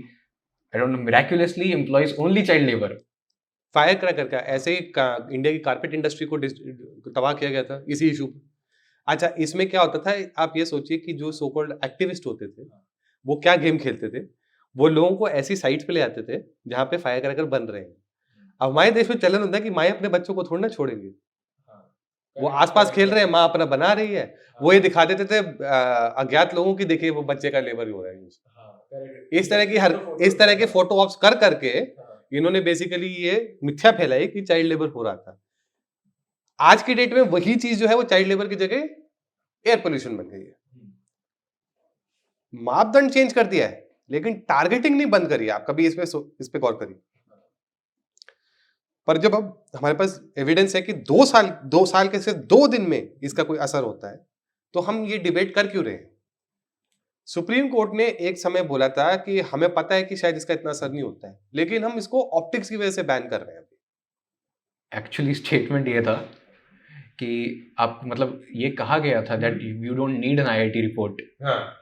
I don't know miraculously employs only child labour. Fire cracker का ऐसे ही इंडिया की कारपेट इंडस्ट्री को तबाह किया गया था इसी इशू पे। अच्छा, इसमें क्या होता था, आप ये सोचिए कि जो सो कॉल्ड एक्टिविस्ट होते थे वो क्या गेम खेलते थे, वो लोगों को ऐसी साइट्स पे ले आते थे जहां पे फायर क्रैकर बन रहे हैं। अब हमारे देश में चलन होता है कि माएँ अपने बच्चों को थोड़ी ना छोड़ेंगे, वो आसपास खेल रहे हैं, माँ अपना बना रही है, वो ये दिखा देते थे अज्ञात लोगों की, देखिए वो बच्चे का लेबर हो रहा है। इस तरह के फोटो ऑप्स कर करके इन्होंने बेसिकली ये मिथ्या फैलाई कि चाइल्ड लेबर हो रहा था। आज की डेट में वही चीज जो है वो चाइल्ड लेबर की जगह एयर पोल्यूशन बन गई है। मापदंड चेंज कर दिया है लेकिन टारगेटिंग नहीं बंद करी है। आप कभी इस पे गौर करिए। पर जब अब हमारे पास एविडेंस है कि 2 साल के सिर्फ 2 दिन में इसका कोई असर होता है, तो हम ये डिबेट कर क्यों रहे हैं? सुप्रीम कोर्ट ने एक समय बोला था कि हमें पता है कि शायद इसका इतना असर नहीं होता है, लेकिन हम इसको ऑप्टिक्स की वजह से बैन कर रहे हैं। एक्चुअली स्टेटमेंट ये था कि आप मतलब ये कहा गया था that you don't need an IIT report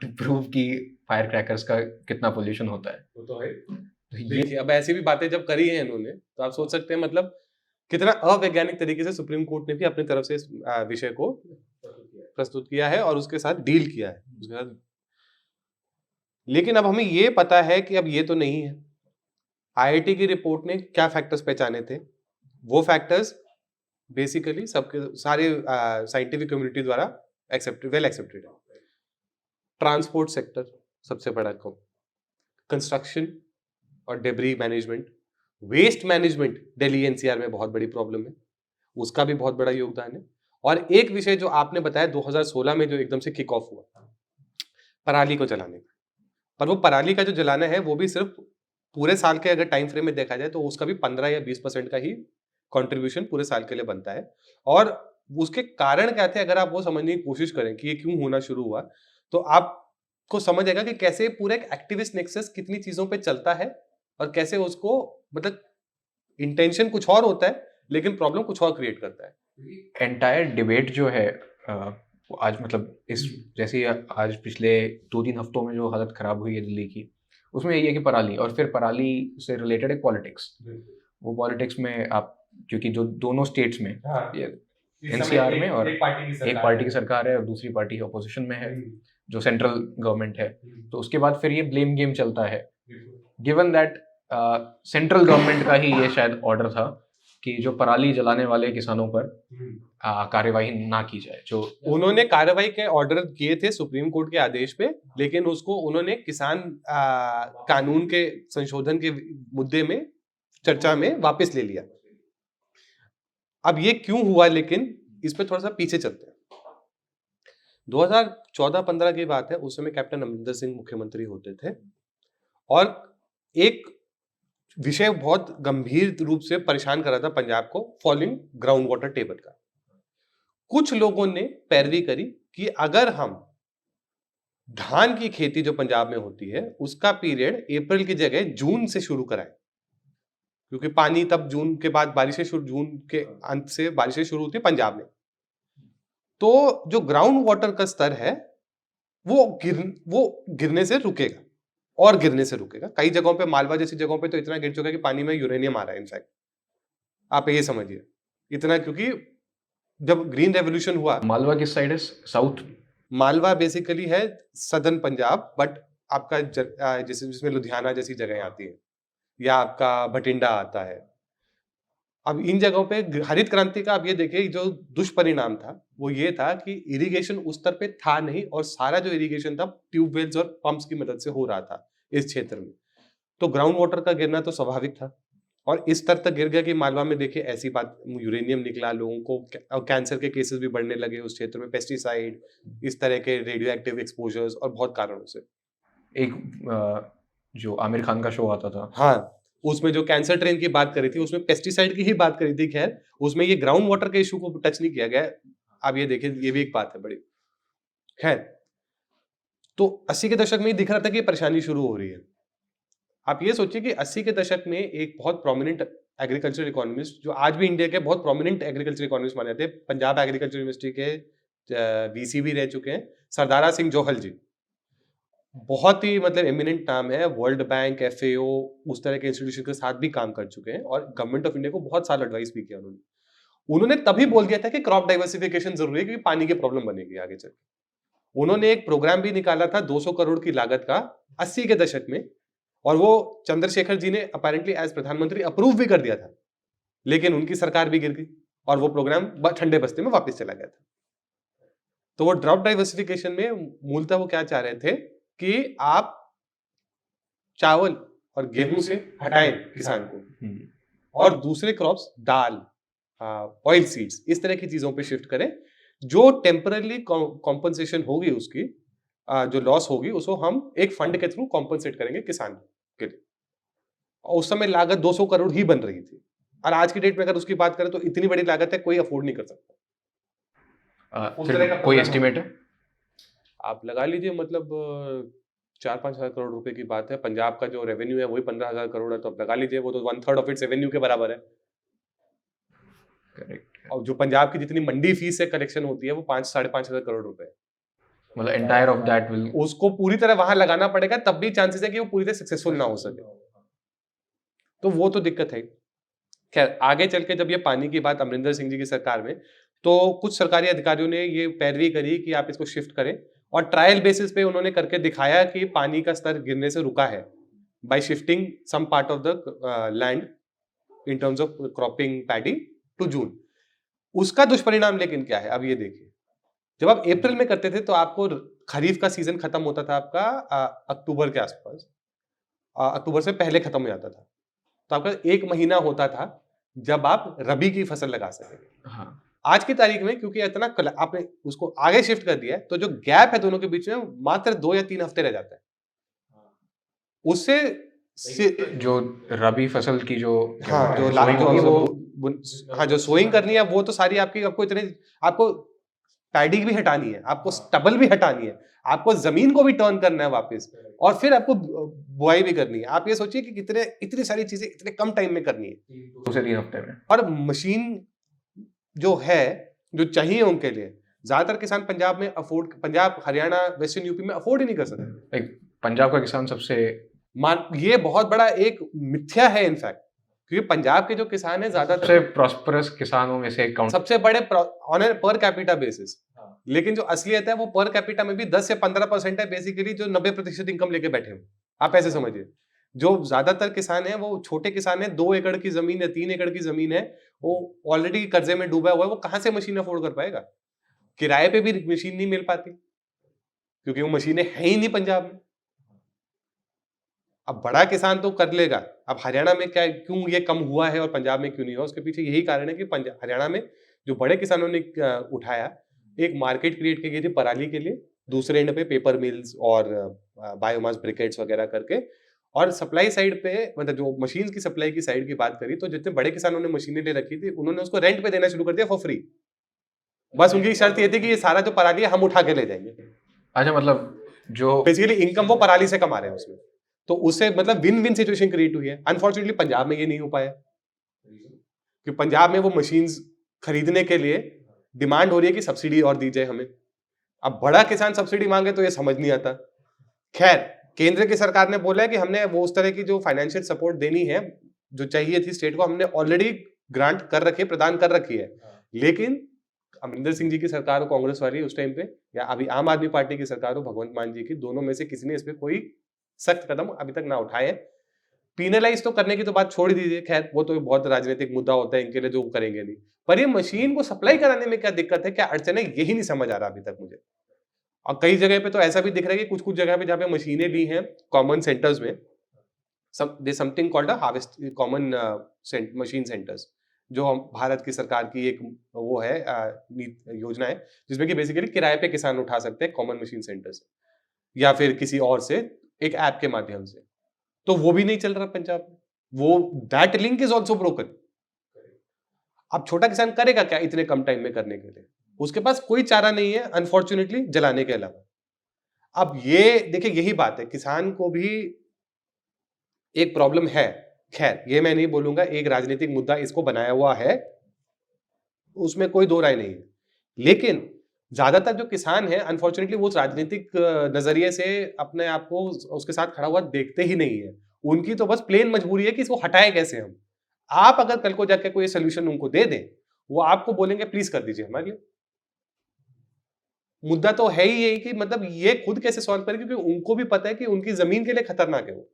to prove कि फायर क्रैकर्स का कितना पोल्यूशन होता है। वो तो है। देखिए, अब ऐसी भी बातें जब करी है इन्होंने, तो आप सोच सकते हैं मतलब कितना अवैज्ञानिक तरीके से सुप्रीम कोर्ट ने भी अपनी तरफ से इस विषय को प्रस्तुत किया है और उसके साथ डील किया है उसके साथ। लेकिन अब हमें ये पता है कि अब ये तो नहीं है। आईआईटी की रिपोर्ट ने क्या फैक्टर्स पहचाने थे, वो फैक्टर्स बेसिकली सबके सारे साइंटिफिक कम्युनिटी द्वारा वेल एक्सेप्टेड है। ट्रांसपोर्ट सेक्टर सबसे बड़ा, कंस्ट्रक्शन और debris management, waste management Delhi NCR में बहुत बड़ी प्रॉब्लम है, उसका भी बहुत बड़ा योगदान है। और एक विषय जो आपने बताया 2016 में जो एकदम से किक ऑफ हुआ, पराली को जलाने का। पर वो पराली का जो जलाना है वो भी सिर्फ पूरे साल के अगर टाइम फ्रेम में देखा जाए तो उसका भी 15 या 20% का ही कंट्रीब्यूशन पूरे साल के लिए बनता है। और उसके कारण क्या थे, अगर आप वो समझने की कोशिश करें कि ये क्यों होना शुरू हुआ, तो आपको समझ आएगा कि कैसे पूरे एक एक्टिविस्ट नेक्सस कितनी चीजों पे चलता है और कैसे उसको मतलब इंटेंशन कुछ और होता है लेकिन प्रॉब्लम कुछ और क्रिएट करता है। एंटायर डिबेट जो है आज मतलब इस जैसे आज पिछले 2-3 हफ्तों में जो हालत खराब हुई है दिल्ली की, उसमें यही है कि पराली और फिर पराली से रिलेटेड एक पॉलिटिक्स। वो पॉलिटिक्स में आप क्योंकि जो दोनों स्टेट्स में एनसीआर में और एक पार्टी की सरकार है और दूसरी पार्टी अपोजिशन में है जो सेंट्रल गवर्नमेंट है, तो उसके बाद फिर ये ब्लेम गेम चलता है। गिवन दैट सेंट्रल गवर्नमेंट का ही ये शायद ऑर्डर था कि जो पराली जलाने वाले किसानों पर कार्यवाही ना की जाए, जो उन्होंने कार्यवाही के ऑर्डर किए थे सुप्रीम कोर्ट के आदेश पे, लेकिन उसको उन्होंने किसान कानून के संशोधन के मुद्दे में चर्चा में वापस ले लिया। अब ये क्यों हुआ, लेकिन इस पे थोड़ा सा पीछे चलते हैं। 2014-15 की बात है, उस समय कैप्टन अमरिंदर सिंह मुख्यमंत्री होते थे और एक विषय बहुत गंभीर रूप से परेशान कर रहा था पंजाब को, फॉलिंग ग्राउंड वाटर टेबल का। कुछ लोगों ने पैरवी करी कि अगर हम धान की खेती जो पंजाब में होती है उसका पीरियड अप्रैल की जगह जून से शुरू कराएं, क्योंकि पानी तब जून के बाद जून के अंत से बारिशें शुरू होती है पंजाब में, तो जो ग्राउंड वाटर का स्तर है वो गिरने से रुकेगा और गिरने से रुकेगा। कई जगहों पे, मालवा जैसी जगहों पे तो इतना गिर चुका है कि पानी में यूरेनियम आ रहा है। इनफैक्ट आप ये समझिए इतना, क्योंकि जब ग्रीन रेवोल्यूशन हुआ, मालवा किस साइड है? साउथ मालवा बेसिकली है सदर्न पंजाब, बट आपका जैसे जिसमें लुधियाना जैसी जगह आती है, या आपका भटिंडा आता है। अब इन जगहों पे हरित क्रांति का आप ये देखिए, जो दुष्परिणाम था वो ये था कि इरिगेशन उस स्तर पे था नहीं, और सारा जो इरिगेशन था ट्यूबवेल्स और पंप्स की मदद से हो रहा था इस क्षेत्र में। तो ग्राउंड वाटर का गिरना तो स्वाभाविक था, और इस स्तर तक गिर गया कि मालवा में देखिए ऐसी बात, यूरेनियम निकला, लोगों को और कैंसर के केसेस भी बढ़ने लगे उस क्षेत्र में, पेस्टिसाइड, इस तरह के रेडियो एक्टिव एक्सपोजर्स और बहुत कारणों से। एक जो आमिर खान का शो आता था, हाँ, उसमें जो कैंसर ट्रेन की बात करी थी, उसमें पेस्टिसाइड की ही बात करी थी। खैर, उसमें ये ग्राउंड वाटर के इशू को टच नहीं किया गया। आप ये देखिए, ये भी एक बात है बड़ी। खैर, तो 80 के दशक में ही दिख रहा था कि परेशानी शुरू हो रही है। आप ये सोचिए कि 80 के दशक में एक बहुत प्रोमिनेंट एग्रीकल्चर इकोनॉमिस्ट, जो आज भी इंडिया के बहुत प्रोमिनेंट एग्रीकल्चर इकोनॉमिस्ट माने जाते हैं, पंजाब एग्रीकल्चर यूनिवर्सिटी के वीसी भी रह चुके हैं, सरदारा सिंह जोहल जी। बहुत ही मतलब एमिनेंट नाम है, वर्ल्ड बैंक, एफएओ, उस तरह के इंस्टीट्यूशन के साथ भी काम कर चुके हैं, और गवर्नमेंट ऑफ इंडिया को बहुत साल एडवाइस भी किया उन्होंने। उन्होंने तभी बोल दिया था कि क्रॉप डाइवर्सिफिकेशन जरूरी है, क्योंकि पानी की प्रॉब्लम बनेगी आगे चल के। उन्होंने एक प्रोग्राम भी निकाला था 200 करोड़ की लागत का 80 के दशक में, और वो चंद्रशेखर जी ने अपेरेंटली एज प्रधानमंत्री अप्रूव भी कर दिया था, लेकिन उनकी सरकार भी गिर गई और वो प्रोग्राम ठंडे बस्ते में वापस चला गया था। तो वो क्रॉप डाइवर्सिफिकेशन में मूलतः वो क्या चाह रहे थे कि आप चावल और गेहूं से हटाएं किसान को, और दूसरे क्रॉप्स, दाल, ऑयल सीड्स, इस तरह की चीजों पे शिफ्ट करें, जो टेम्पररी कॉम्पनसेशन होगी उसकी, जो लॉस होगी उसको हम एक फंड के थ्रू कॉम्पनसेट करेंगे किसान के लिए। और उस समय लागत 200 करोड़ ही बन रही थी, और आज की डेट में अगर उसकी बात करें तो इतनी बड़ी लागत है, कोई अफोर्ड नहीं कर सकता। कोई एस्टिमेट है? आप लगा लीजिए, मतलब 4-5 हजार करोड़ रुपए की बात है। पंजाब का जो रेवेन्यू है वही 15,000 करोड़ है, तो आप लगा लीजिए वो तो 1/3 ऑफ इट्स रेवेन्यू के बराबर है। करेक्ट। और जो पंजाब की जितनी मंडी फीस से कलेक्शन होती है वो 5-5.5 हजार करोड़ रुपए है। मतलब एंटायर ऑफ दैट विल, उसको पूरी तरह वहां लगाना पड़ेगा, तब भी चांसेस है कि वो पूरी तरह सक्सेसफुल ना हो सके। तो वो तो दिक्कत है। खैर, आगे चल के जब ये पानी की बात अमरिंदर सिंह जी की सरकार में, तो कुछ सरकारी अधिकारियों ने ये पैरवी करी कि आप इसको शिफ्ट करें, और ट्रायल बेसिस पे उन्होंने करके दिखाया कि पानी का स्तर गिरने से रुका है, by shifting some part of the land in terms of cropping paddy to June. उसका दुष्परिणाम लेकिन क्या है, अब ये देखिए, जब आप अप्रैल में करते थे तो आपको खरीफ का सीजन खत्म होता था आपका अक्टूबर के आसपास, अक्टूबर से पहले खत्म हो जाता था, तो आपका 1 महीना होता था जब आप रबी की फसल लगा सकेंगे। हाँ। आज की तारीख में क्योंकि इतना आपने उसको आगे शिफ्ट कर दिया है, तो जो गैप है दोनों के बीच में मात्र 2 या 3 हफ्ते रह जाता है। उससे जो रबी फसल की जो जो सोइंग करनी है, वो तो सारी आपको पैडी भी हटानी है, आपको स्टबल भी हटानी है, आपको जमीन को भी टर्न करना है वापस, और फिर आपको बुआई भी करनी है। आप ये सोचिए कि इतनी सारी चीजें इतने कम टाइम में करनी है, 2 से 3 हफ्ते में। और मशीन जो है, जो चाहिए उनके लिए, ज्यादातर किसान पंजाब, हरियाणा, वेस्टर्न यूपी में अफोर्ड ही नहीं कर सकते। पंजाब का किसान सबसे ये बहुत बड़ा एक मिथ्या है इनफैक्ट, क्योंकि पंजाब के जो किसान है ज्यादातर सबसे प्रॉस्परस किसानों में से एक सबसे बड़े ऑन पर कैपिटा बेसिस, लेकिन जो असलियत है वो पर कैपिटा में भी 10 से 15% है बेसिकली, जो 90% इनकम लेके बैठे हैं। आप ऐसे समझिए, जो ज्यादातर किसान है वो छोटे किसान है, 2 एकड़ की जमीन है, 3 एकड़ की जमीन है, वो ऑलरेडी कर्जे में डूबा हुआ है, वो कहां से मशीन अफोर्ड कर पाएगा? किराए पे भी मशीन नहीं मिल पाती, क्योंकि वो मशीनें है ही नहीं पंजाब में। अब बड़ा किसान तो कर लेगा, अब हरियाणा में क्या, क्यों ये कम हुआ है और पंजाब में क्यों नहीं हुआ, उसके पीछे यही कारण है कि हरियाणा में जो बड़े किसानों ने उठाया, एक मार्केट क्रिएट की गई थी पराली के लिए, दूसरे एंड पे पेपर मिल्स और बायोमास ब्रिकेट्स वगैरह करके, और सप्लाई साइड पे, मतलब जो मशीन की सप्लाई की साइड की बात करी, तो जितने बड़े किसानों ने मशीनें ले रखी थी उन्होंने उसको रेंट पे देना शुरू कर दिया फॉर फ्री। बस उनकी शर्त ये थी कि ये सारा जो पराली है हम उठा के ले जाएंगे। अच्छा, मतलब जो बेसिकली इनकम वो पराली से कमा रहे हैं उसमें, तो उससे मतलब विन विन सिचुएशन क्रिएट हुई है। अनफॉर्चुनेटली पंजाब में ये नहीं हो पाया, क्योंकि पंजाब में वो मशीन्स खरीदने के लिए डिमांड हो रही है कि सब्सिडी और दी जाए हमें। अब बड़ा किसान सब्सिडी मांगे तो ये समझ नहीं आता। खैर, केंद्र की सरकार ने बोला है कि हमने वो उस तरह की जो फाइनेंशियल सपोर्ट देनी है जो चाहिए थी स्टेट को, हमने ऑलरेडी ग्रांट कर रखी है, प्रदान कर रखी है, लेकिन अमरिंदर सिंह जी की सरकार हो कांग्रेस वाली उस टाइम पे, या अभी आम आदमी पार्टी की सरकार हो भगवंत मान जी की, दोनों में से किसी ने इस पे कोई सख्त कदम अभी तक ना उठाए। पीनलाइज तो करने की तो बात छोड़ दीजिए, खैर वो तो बहुत राजनीतिक मुद्दा होता है इनके लिए, जो वो करेंगे नहीं। पर ये मशीन को सप्लाई कराने में क्या दिक्कत है, क्या अड़चन है, यही नहीं समझ आ रहा अभी तक मुझे। और कई जगह पे तो ऐसा भी दिख रहा है कि कुछ कुछ जगह पे जहाँ पे मशीनें ली हैं कॉमन सेंटर्स में, something called a harvest common machine centres, जो भारत की सरकार की एक वो है योजना है, जिसमें कि बेसिकली किराए पे किसान उठा सकते हैं कॉमन मशीन सेंटर से, या फिर किसी और से एक ऐप के माध्यम से। तो वो भी नहीं चल रहा पंजाब में, वो that link is also broken. अब छोटा किसान करेगा क्या इतने कम टाइम में करने के लिए? उसके पास कोई चारा नहीं है अनफॉर्चुनेटली, जलाने के अलावा। अब ये देखिए, यही बात है, किसान को भी एक प्रॉब्लम है। खैर ये मैं नहीं बोलूंगा, एक राजनीतिक मुद्दा इसको बनाया हुआ है, उसमें कोई दो राय नहीं है, लेकिन ज्यादातर जो किसान है अनफॉर्चुनेटली वो राजनीतिक नजरिए से अपने आप को उसके साथ खड़ा हुआ देखते ही नहीं है। उनकी तो बस प्लेन मजबूरी है कि इसको हटाए कैसे हम। आप अगर कल को जाके कोई सोल्यूशन उनको दे दें, वो आपको बोलेंगे प्लीज कर दीजिए हमारे लिए। मुद्दा तो है ही यही कि मतलब ये खुद कैसे सॉल्व करें, क्योंकि उनको भी पता है कि उनकी जमीन के लिए खतरनाक है वो।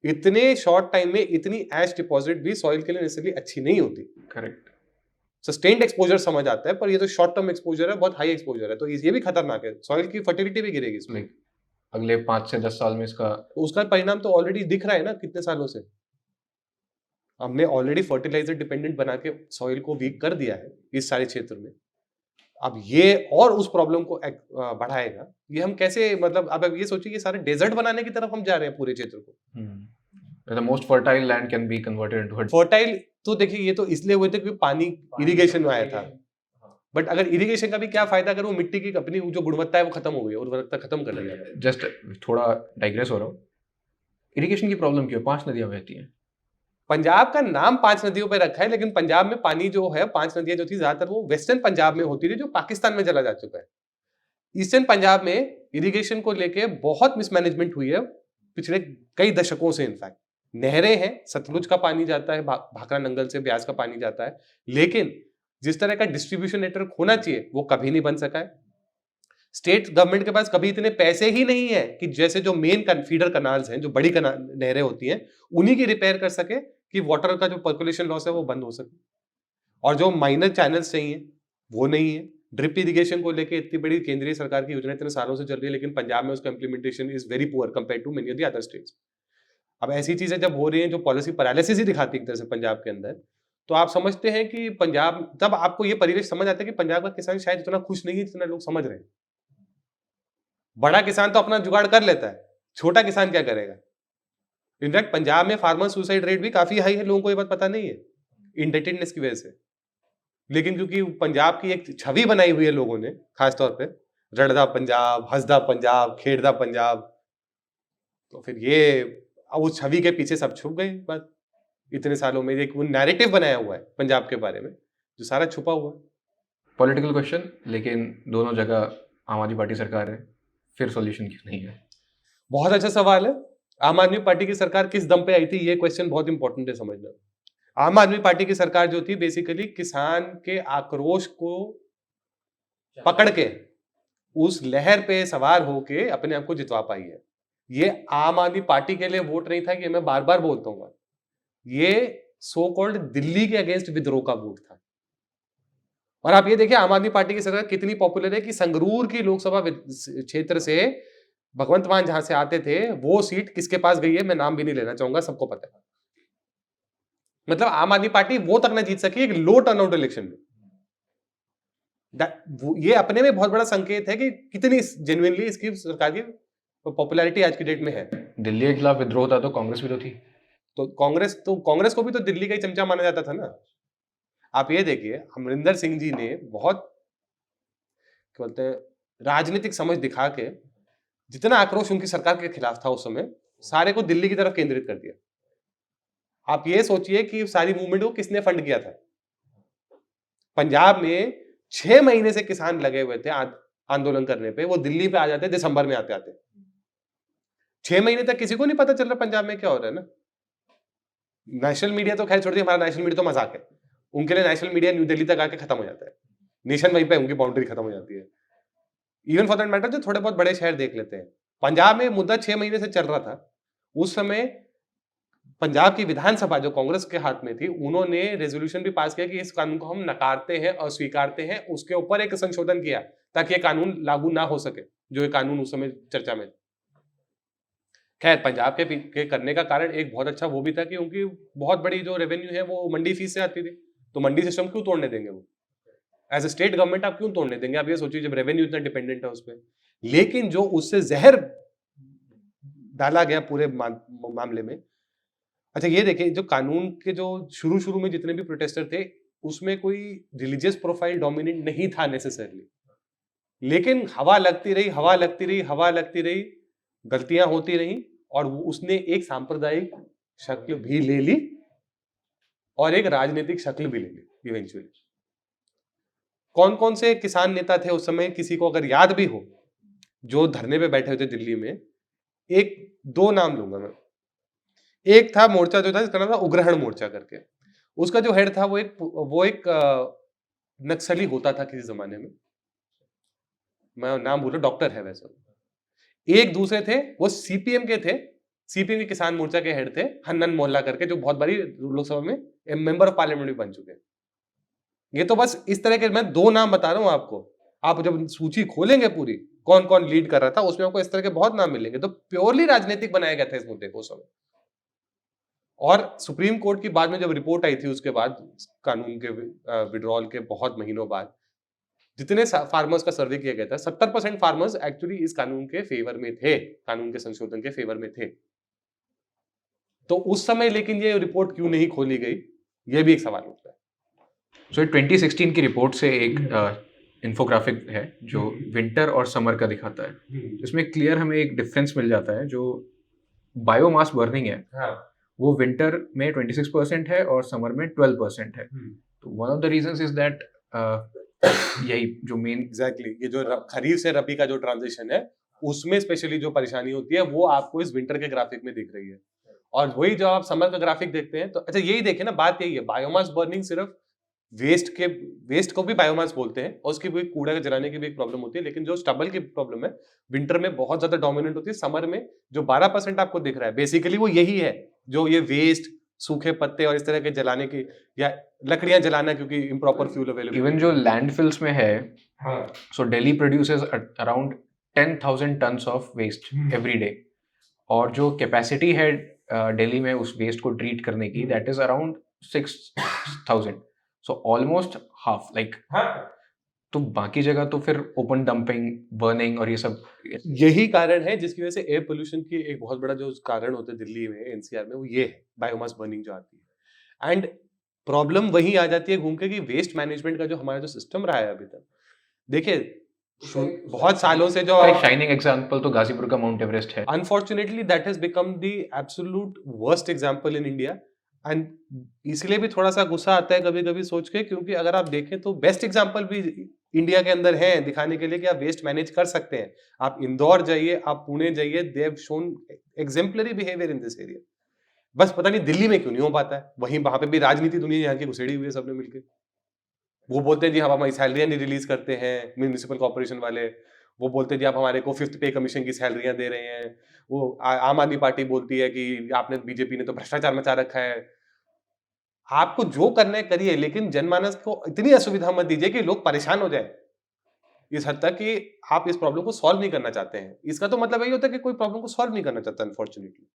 इतने शॉर्ट टाइम में इतनी ऐश डिपॉजिट भी सॉइल के लिए नेसेसरली अच्छी नहीं होती। करेक्ट। सस्टेन्ड एक्सपोजर समझ आता है, पर ये तो शॉर्ट टर्म एक्सपोजर है, बहुत हाई एक्सपोजर है, तो ये भी खतरनाक है। सॉइल की फर्टिलिटी भी गिरेगी इसमें। अगले 5 से 10 साल में इसका उसका परिणाम तो ऑलरेडी दिख रहा है ना, कितने सालों से हमने ऑलरेडी फर्टिलाइजर डिपेंडेंट बना के सॉइल को वीक कर दिया है इस सारे क्षेत्र में। अब ये और उस प्रॉब्लम को बढ़ाएगा। ये हम कैसे, मतलब अब ये सोचिए कि सारे डेजर्ट बनाने की तरफ हम जा रहे हैं पूरे क्षेत्र को। The most fertile land can be converted into fertile तो देखिए ये तो इसलिए हुए थे क्योंकि पानी इरिगेशन में आया था। बट अगर इरिगेशन का भी क्या फायदा अगर वो मिट्टी की अपनी जो गुणवत्ता है वो खत्म हो गई, उर्वरकता खत्म कर लिया। जस्ट थोड़ा डाइग्रेस हो रहा हूँ, इरिगेशन की प्रॉब्लम क्यों? 5 नदियां बहती हैं। पंजाब का नाम 5 नदियों पे रखा है, लेकिन पंजाब में पानी जो है 5 नदियां जो थी ज्यादातर वो वेस्टर्न पंजाब में होती थी, जो पाकिस्तान में चला जा चुका है। ईस्टर्न पंजाब में इरिगेशन को लेके बहुत मिसमैनेजमेंट हुई है पिछले कई दशकों से। इनफैक्ट नहरें हैं, सतलुज का पानी जाता है, भाखड़ा नंगल से ब्यास का पानी जाता है, लेकिन जिस तरह का डिस्ट्रीब्यूशन नेटवर्क होना चाहिए वो कभी नहीं बन सका है। स्टेट गवर्नमेंट के पास कभी इतने पैसे ही नहीं है कि जैसे जो मेन फीडर कनाल्स हैं, जो बड़ी नहरें होती हैं, उन्हीं की रिपेयर कर सके कि वाटर का जो पर्कुलेशन लॉस है वो बंद हो सके। और जो माइनर चैनल्स चाहिए वो नहीं है। ड्रिप इरिगेशन को लेके इतनी बड़ी केंद्रीय सरकार की योजना इतने सालों से चल रही है, लेकिन पंजाब में उसका implementation is very poor compare to many of the other states. अब ऐसी चीजें जब हो रही हैं जो पॉलिसी पैरालिसिस ही दिखाती है एक तरह से पंजाब के अंदर, तो आप समझते हैं कि पंजाब, तब आपको ये परिवेश समझ आता है कि पंजाब का किसान शायद इतना खुश नहीं है जितना लोग समझ रहे हैं। बड़ा किसान तो अपना जुगाड़ कर लेता है, छोटा किसान क्या करेगा? इनफैक्ट पंजाब में फार्मर सुसाइड रेट भी काफी हाई है, लोगों को ये बात पता नहीं है इंडेटेडनेस की वजह से। लेकिन क्योंकि पंजाब की एक छवि बनाई हुई है लोगों ने, खासतौर पे रड़दा पंजाब, हंसदा पंजाब, खेड़दा पंजाब, तो फिर ये उस छवि के पीछे सब छुप गए। बात इतने सालों में एक नैरेटिव बनाया हुआ है पंजाब के बारे में जो सारा छुपा हुआ है। पॉलिटिकल क्वेश्चन, लेकिन दोनों जगह आम आदमी पार्टी सरकार है, फिर सॉल्यूशन क्यों नहीं है? बहुत अच्छा सवाल है। आम आदमी पार्टी की सरकार किस दम पे आई थी, ये क्वेश्चन बहुत इंपॉर्टेंट है समझना। आम आदमी पार्टी की सरकार जो थी बेसिकली किसान के आक्रोश को पकड़ के उस लहर पे सवार होके अपने आप को जितवा पाई है। ये आम आदमी पार्टी के लिए वोट नहीं था कि मैं बार बार बोलता हूँ, ये सो कॉल्ड दिल्ली के अगेंस्ट विद्रोह का वोट था। और आप ये देखिए आम आदमी पार्टी की सरकार कितनी पॉपुलर है कि संगरूर की लोकसभा क्षेत्र से भगवंत मान जहां से आते थे, वो सीट किसके पास गई है मैं नाम भी नहीं लेना चाहूंगा, सबको पता है। मतलब आम आदमी पार्टी वो तक ना जीत सकी एक लो टर्नआउट इलेक्शन में। ये अपने में बहुत बड़ा संकेत है कि कितनी जेन्युइनली इसकी सरकार की पॉपुलैरिटी आज की डेट में है। दिल्ली के खिलाफ विद्रोह था तो कांग्रेस भी तो थी, तो कांग्रेस को भी तो दिल्ली का ही चमचा माना जाता था ना। आप ये देखिए अमरिंदर सिंह जी ने बहुत क्या बोलते हैं राजनीतिक समझ दिखा के जितना आक्रोश उनकी सरकार के खिलाफ था उस समय, सारे को दिल्ली की तरफ केंद्रित कर दिया। आप ये सोचिए कि सारी मूवमेंट को किसने फंड किया था। पंजाब में 6 महीने से किसान लगे हुए थे आंदोलन करने पे, वो दिल्ली पे आ जाते दिसंबर में आते आते। 6 महीने तक किसी को नहीं पता चल रहा पंजाब में क्या हो रहा है ना। नेशनल मीडिया तो खैर छोड़ दिया, हमारा नेशनल मीडिया तो मजाक है, उनके लिए नेशनल मीडिया न्यू दिल्ली तक आके खत्म हो जाता है। नेशन वहीं पे उनकी बाउंड्री खत्म हो जाती है। इवन फॉर दैट मैटर जो थोड़े बहुत बड़े शहर देख लेते हैं, पंजाब में मुद्दा 6 महीने से चल रहा था। उस समय पंजाब की विधानसभा जो कांग्रेस के हाथ में थी, उन्होंने रेजोल्यूशन भी पास किया कि इस कानून को हम नकारते हैं और स्वीकारते हैं। उसके ऊपर एक संशोधन किया ताकि ये कानून लागू ना हो सके, जो ये कानून उस समय चर्चा में। खैर, पंजाब के करने का कारण एक बहुत अच्छा वो भी था कि उनकी बहुत बड़ी जो रेवेन्यू है वो मंडी फीस से आती थी, तो मंडी सिस्टम क्यों तोड़ने देंगे वो? एज ए स्टेट गवर्नमेंट आप क्यों तोड़ने देंगे? आप ये सोचिए, जब रेवेन्यू इतना डिपेंडेंट है उस पर। लेकिन जो उससे जहर डाला गया पूरे मामले में, अच्छा ये देखिए, जो कानून के जो शुरू में जितने भी प्रोटेस्टर थे, उसमें कोई रिलीजियस प्रोफाइल डोमिनेंट नहीं था नेसेसरली, लेकिन हवा लगती रही, हवा लगती रही, हवा लगती रही, गलतियां होती रही, और उसने एक सांप्रदायिक शक्ल भी ले ली और एक राजनीतिक शक्ल भी ले ली इवेंचुअली। कौन कौन से किसान नेता थे उस समय, किसी को अगर याद भी हो, जो धरने पे बैठे हुए थे दिल्ली में? एक दो नाम लूंगा मैं। एक था मोर्चा जो था, जिसका नाम था उग्रहण मोर्चा करके। उसका जो हेड था वो एक नक्सली होता था किसी जमाने में, मैं नाम भूल रहा, डॉक्टर है वैसे। एक दूसरे थे, वो सीपीएम के थे, सीपीएम के किसान मोर्चा के हेड थे, हन्नन मोहल्ला करके, जो बहुत बड़ी लोकसभा में मेंबर ऑफ पार्लियामेंट भी बन चुके हैं। ये तो बस इस तरह के मैं दो नाम बता रहा हूं आपको। आप जब सूची खोलेंगे पूरी, कौन कौन लीड कर रहा था, उसमें आपको इस तरह के बहुत नाम मिलेंगे। तो प्योरली राजनीतिक बनाया गया था इस मुद्दे को उस समय। और सुप्रीम कोर्ट की बाद में जब रिपोर्ट आई थी, उसके बाद कानून के विड्रॉल के बहुत महीनों बाद, जितने फार्मर्स का सर्वे किया गया था, 70% फार्मर्स एक्चुअली इस कानून के फेवर में थे, कानून के संशोधन के फेवर में थे। तो उस समय लेकिन ये रिपोर्ट क्यों नहीं खोली गई, ये भी एक सवाल उठता है। सो 2016 की रिपोर्ट से एक इन्फोग्राफिक है जो विंटर और समर का दिखाता है, जिसमें क्लियर हमें एक डिफरेंस मिल जाता है। जो बायोमास बर्निंग है, हाँ। वो विंटर में 26% है और समर में 12% है। तो one of the reasons is that यही जो मेन एग्जैक्टली ये जो खरीफ से रबी का जो ट्रांजिशन है, उसमें स्पेशली जो परेशानी होती है, वो आपको इस विंटर के ग्राफिक में दिख रही है। और वही जो आप समर का ग्राफिक देखते हैं, तो अच्छा यही देखिए ना, बात यही है, बायोमास बर्निंग सिर्फ वेस्ट को भी बायोमास बोलते हैं, और उसकी भी कूड़ा के जलाने की भी एक प्रॉब्लम होती है, लेकिन जो स्टबल की प्रॉब्लम है विंटर में बहुत ज्यादा डोमिनेंट होती है। समर में जो 12% आपको दिख रहा है, बेसिकली वो यही है, जो ये वेस्ट, सूखे पत्ते और इस तरह के जलाने की, या लकड़ियां जलाना, क्योंकि इम्प्रॉपर फ्यूल अवेलेबल। इवन जो लैंडफिल्स में है, so Delhi produces around 10,000 tons of waste every day, और जो कैपेसिटी है दिल्ली में उस वेस्ट को ट्रीट करने की, that is around 6,000, so almost half like. तो बाकी जगह तो फिर ओपन डंपिंग, बर्निंग और ये सब, यही कारण है जिसकी वजह से एयर पोल्यूशन की एक बहुत बड़ा जो कारण होता है दिल्ली में, एनसीआर में, वो ये है बायोमास बर्निंग जो आती है। एंड प्रॉब्लम वही आ जाती है घूम के कि वेस्ट मैनेजमेंट का जो हमारा जो सिस्टम रहा है अभी तक, देखिए बहुत सालों से जो शाइनिंग एग्जांपल तो गाजीपुर का माउंट एवरेस्ट है। Unfortunately that has become the absolute worst example in India. And इसलिए भी थोड़ा सा गुस्सा आता है कभी कभी सोच के, क्योंकि अगर आप देखें तो बेस्ट एग्जांपल भी इंडिया के अंदर है दिखाने के लिए कि आप वेस्ट मैनेज कर सकते हैं। आप इंदौर जाइए, आप पुणे जाइए, they have shown exemplary behaviour in this area. बस पता नहीं दिल्ली में क्यों नहीं हो पाता है। वहीं वहां पे भी राजनीति दुनिया यहाँ की घुसेड़ी हुई है सबने मिलकर। वो बोलते हैं जी हम हमारी सैलरियां नहीं रिलीज करते हैं, म्यूनिसिपल कॉर्पोरेशन वाले। वो बोलते हैं जी आप हमारे को 5th पे कमीशन की सैलरियां दे रहे हैं। वो आम आदमी पार्टी बोलती है कि आपने, बीजेपी ने तो भ्रष्टाचार मचा रखा है। आपको जो करना है करिए, लेकिन जनमानस को इतनी असुविधा मत दीजिए कि लोग परेशान हो जाए इस हद तक कि आप इस प्रॉब्लम को सॉल्व नहीं करना चाहते हैं। इसका तो मतलब यही होता है कि कोई प्रॉब्लम को सॉल्व नहीं करना चाहता अनफॉर्चुनेटली।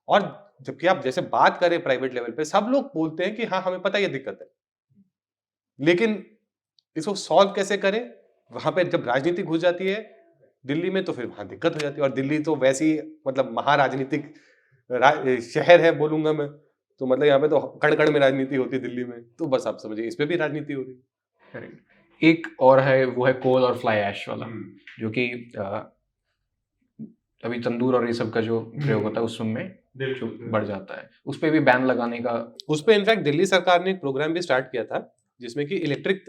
और जबकि आप जैसे बात करें प्राइवेट लेवल पे, सब लोग बोलते हैं कि हाँ हमें पता है ये दिक्कत है, लेकिन इसको सॉल्व कैसे करें? वहां पे जब राजनीति घुस जाती है दिल्ली में, तो फिर वहां दिक्कत हो जाती है। और दिल्ली तो वैसी मतलब महाराजनीतिक शहर है बोलूंगा मैं, तो मतलब यहाँ पे तो कण कण में राजनीति होती है दिल्ली में। तो बस आप समझिए इस पे भी राजनीति हो रही है। एक और है, वो है कोल और फ्लाई ऐश वाला, जो कि अभी तंदूर और ये सब का जो प्रयोग होता है उसमें जो बढ़ जाता है, उस पे भी बैन लगाने का। उस पे इनफैक्ट दिल्ली सरकार ने एक प्रोग्राम भी स्टार्ट किया था, जिसमें कि electric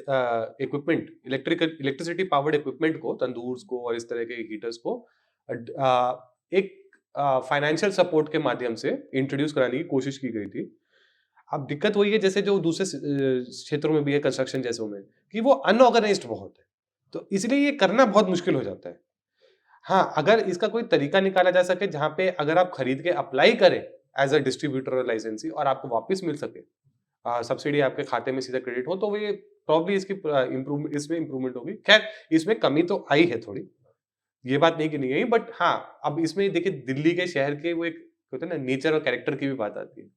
equipment, electricity powered equipment को, तंदूर को और इस तरह के हीटर्स को एक फाइनेंशियल सपोर्ट के माध्यम से इंट्रोड्यूस कराने की कोशिश की गई थी। अब दिक्कत वही है जैसे जो दूसरे क्षेत्रों में भी है कंस्ट्रक्शन जैसों में, कि वो अनऑर्गेनाइज्ड बहुत है, तो इसलिए ये करना बहुत मुश्किल हो जाता है। हाँ, अगर इसका कोई तरीका निकाला जा सके जहाँ पे अगर आप खरीद के अप्लाई करें एज अ डिस्ट्रीब्यूटर और लाइसेंसी और आपको वापस मिल सके, सब्सिडी आपके खाते में सीधा क्रेडिट हो, तो ये प्रॉब्ली इसकी इसमें इम्प्रूवमेंट होगी। खैर इसमें कमी तो आई है थोड़ी, ये बात नहीं कि नहीं आई, बट हाँ अब इसमें देखिए दिल्ली के शहर के वो एक होता है ना नेचर और कैरेक्टर की भी बात आती है।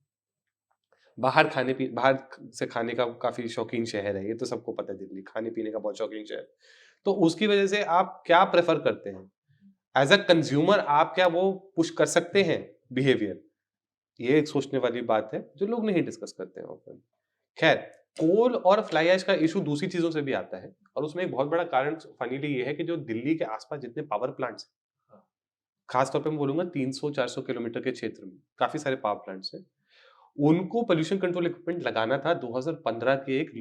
बाहर से खाने का काफी शौकीन शहर है, ये तो सबको पता है, दिल्ली खाने पीने का बहुत शौकीन शहर। तो उसकी वजह से आप क्या प्रेफर करते हैं एज अ कंज्यूमर, आप क्या वो पुश कर सकते हैं बिहेवियर, ये एक सोचने वाली बात है जो लोग नहीं डिस्कस करते हैं ओपन। खैर कोल और फ्लाई ऐश का इशू दूसरी चीजों से भी आता है, और उसमें एक बहुत बड़ा कारण फनीली ये है कि जो दिल्ली के आसपास जितने पावर प्लांट्स हैं, खासतौर पे मैं बोलूंगा 300-400 किलोमीटर के क्षेत्र में काफी सारे पावर प्लांट्स हैं, उनको पोल्यूशन कंट्रोल इक्विपमेंट लगाना था 2015 के एक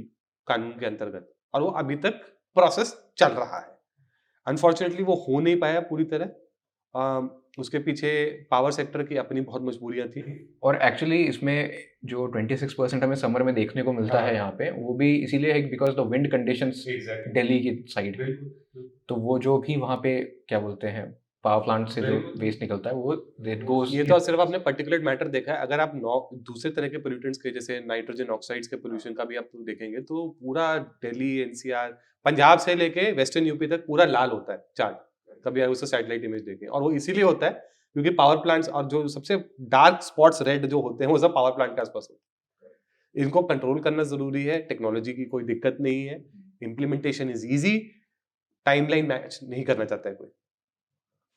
कानून के अंतर्गत, और वो अभी तक प्रोसेस चल रहा है। अनफॉर्चुनेटली वो हो नहीं पाया पूरी तरह। उसके पीछे पावर सेक्टर की अपनी बहुत मजबूरियां थी। और एक्चुअली इसमें जो 26% हमें समर में देखने को मिलता है यहाँ पे, वो भी इसीलिए है because the wind conditions Delhi की साइड, तो वो जो भी वहाँ पे क्या बोलते हैं पावर प्लांट से जो वेस्ट निकलता है वो इट गोस। ये तो सिर्फ आपने पर्टिकुलर मैटर देखा है, अगर आप दूसरे तरह के पोल्यूटेंट्स के जैसे नाइट्रोजन ऑक्साइड्स के पोल्यूशन का भी आप देखेंगे तो पूरा दिल्ली एनसीआर पंजाब से लेके वेस्टर्न यूपी तक पूरा लाल होता है चार्ट, कभी आप उससे सैटेलाइट इमेज देखें, और वो इसीलिए होता है क्योंकि पावर प्लांट्स और जो सबसे डार्क स्पॉट्स रेड जो होते हैं वो सब पावर प्लांट के आसपास होते हैं। इनको कंट्रोल करना जरूरी है, टेक्नोलॉजी की कोई दिक्कत नहीं है, implementation is easy, timeline match नहीं करना चाहता है कोई,